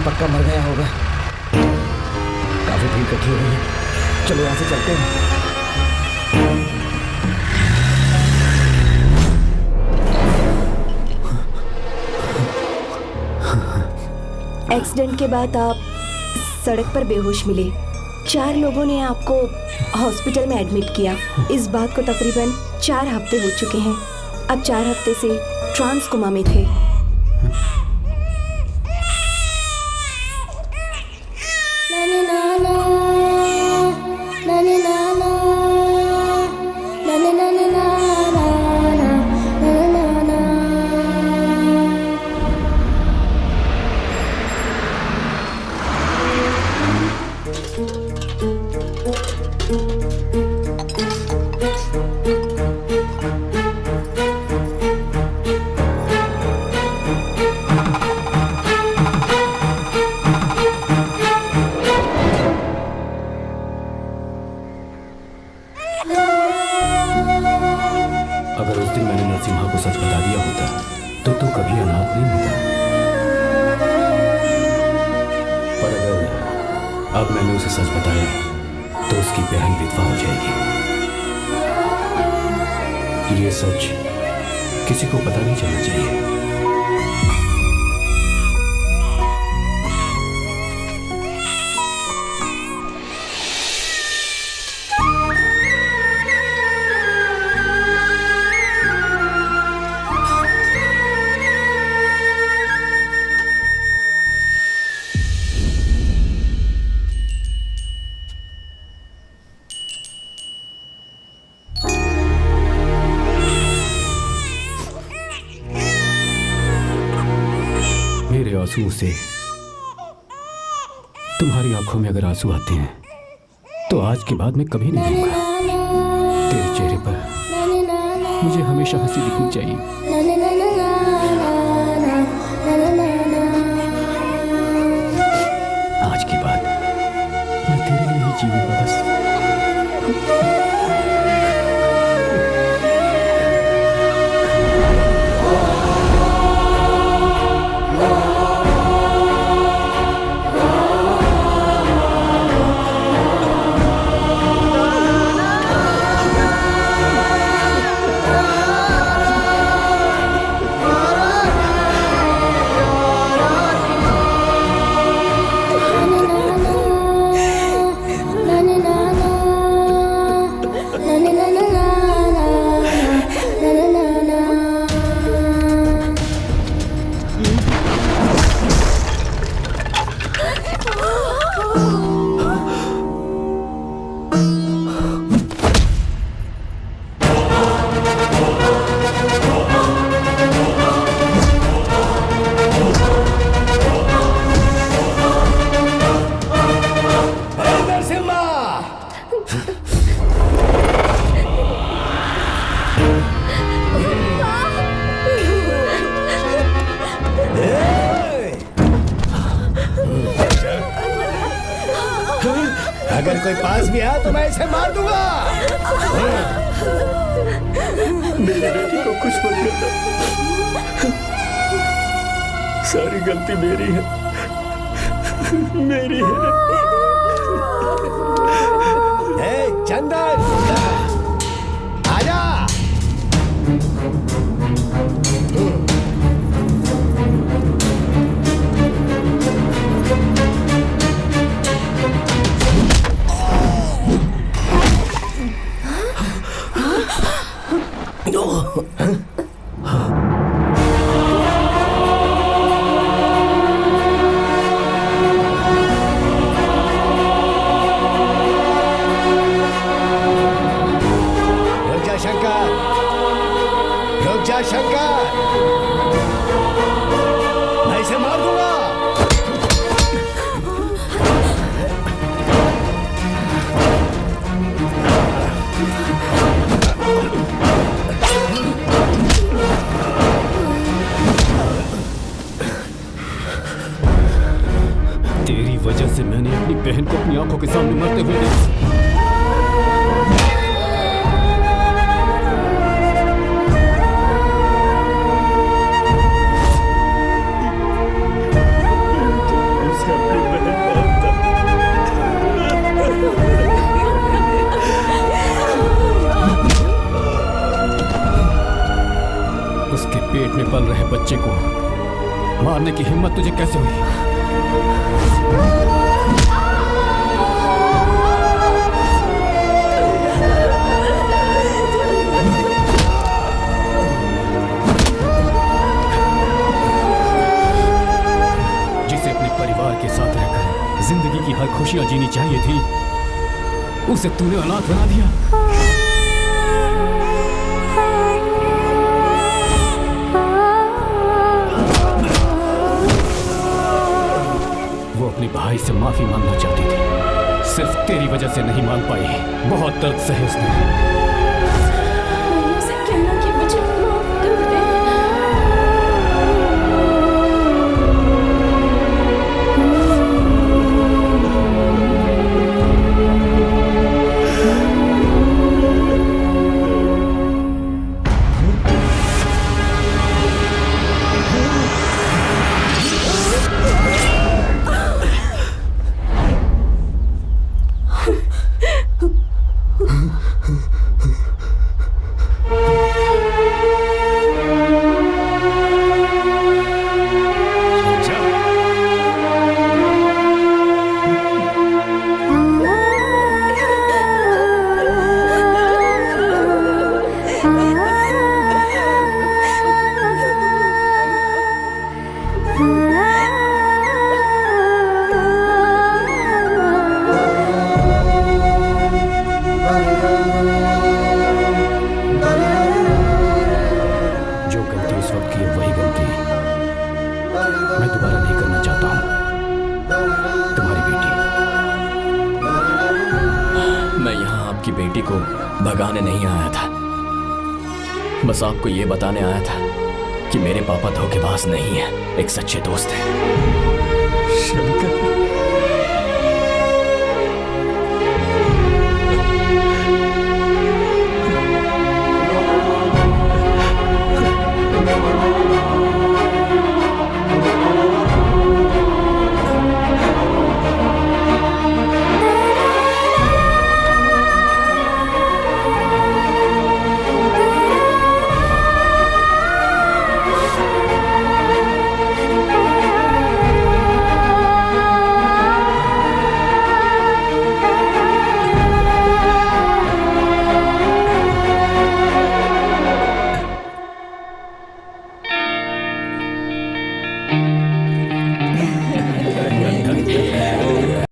पक्का मर गया होगा। काफी भीड़ इकट्ठी हो गई है, चलो यहाँ से चलते हैं। एक्सीडेंट के बाद आप सड़क पर बेहोश मिले। 4 लोगों ने आपको हॉस्पिटल में एडमिट किया। इस बात को तकरीबन 4 हफ्ते हो चुके हैं। अब 4 हफ्ते से ट्रांस कोमा में थे। उस दिन मैंने नरसिम्हा को सच बता दिया होता तो तू कभी अनाथ नहीं होता। पर अगर अब मैंने उसे सच बताया तो उसकी बहन विधवा हो जाएगी। ये सच किसी को पता नहीं चलना चाहिए। मेरे आंसुओं से तुम्हारी आंखों में अगर आंसू आते हैं तो आज के बाद मैं कभी नहीं रोऊंगा। तेरे चेहरे पर मुझे हमेशा हंसी दिखनी चाहिए। आज के बाद मैं तेरे लिए ही जीऊंगा बस। अगर कोई पास भी आया तो मैं इसे मार दूंगा। मेरी बेटी को कुछ मत करना, सारी गलती मेरी है, मेरी है। चंदन आजा। शंकर, मैं इसे मार दूंगा। तेरी वजह से मैंने अपनी बहन को अपनी आंखों के सामने मरते हुए देखा। उसके पेट में पल रहे बच्चे को मारने की हिम्मत तुझे कैसे हुई? जिसे अपने परिवार के साथ रहकर जिंदगी की हर खुशियां जीनी चाहिए थी, उसे तूने अनाथ बना दिया। वो अपने भाई से माफी मांगना चाहती थी, सिर्फ तेरी वजह से नहीं मांग पाई। बहुत दर्द सहे उसने। दोबारा नहीं करना चाहता हूं। तुम्हारी बेटी। मैं यहाँ आपकी बेटी को भगाने नहीं आया था, बस आपको ये बताने आया था कि मेरे पापा धोखेबाज नहीं है, एक सच्चे दोस्त हैं। शंकर,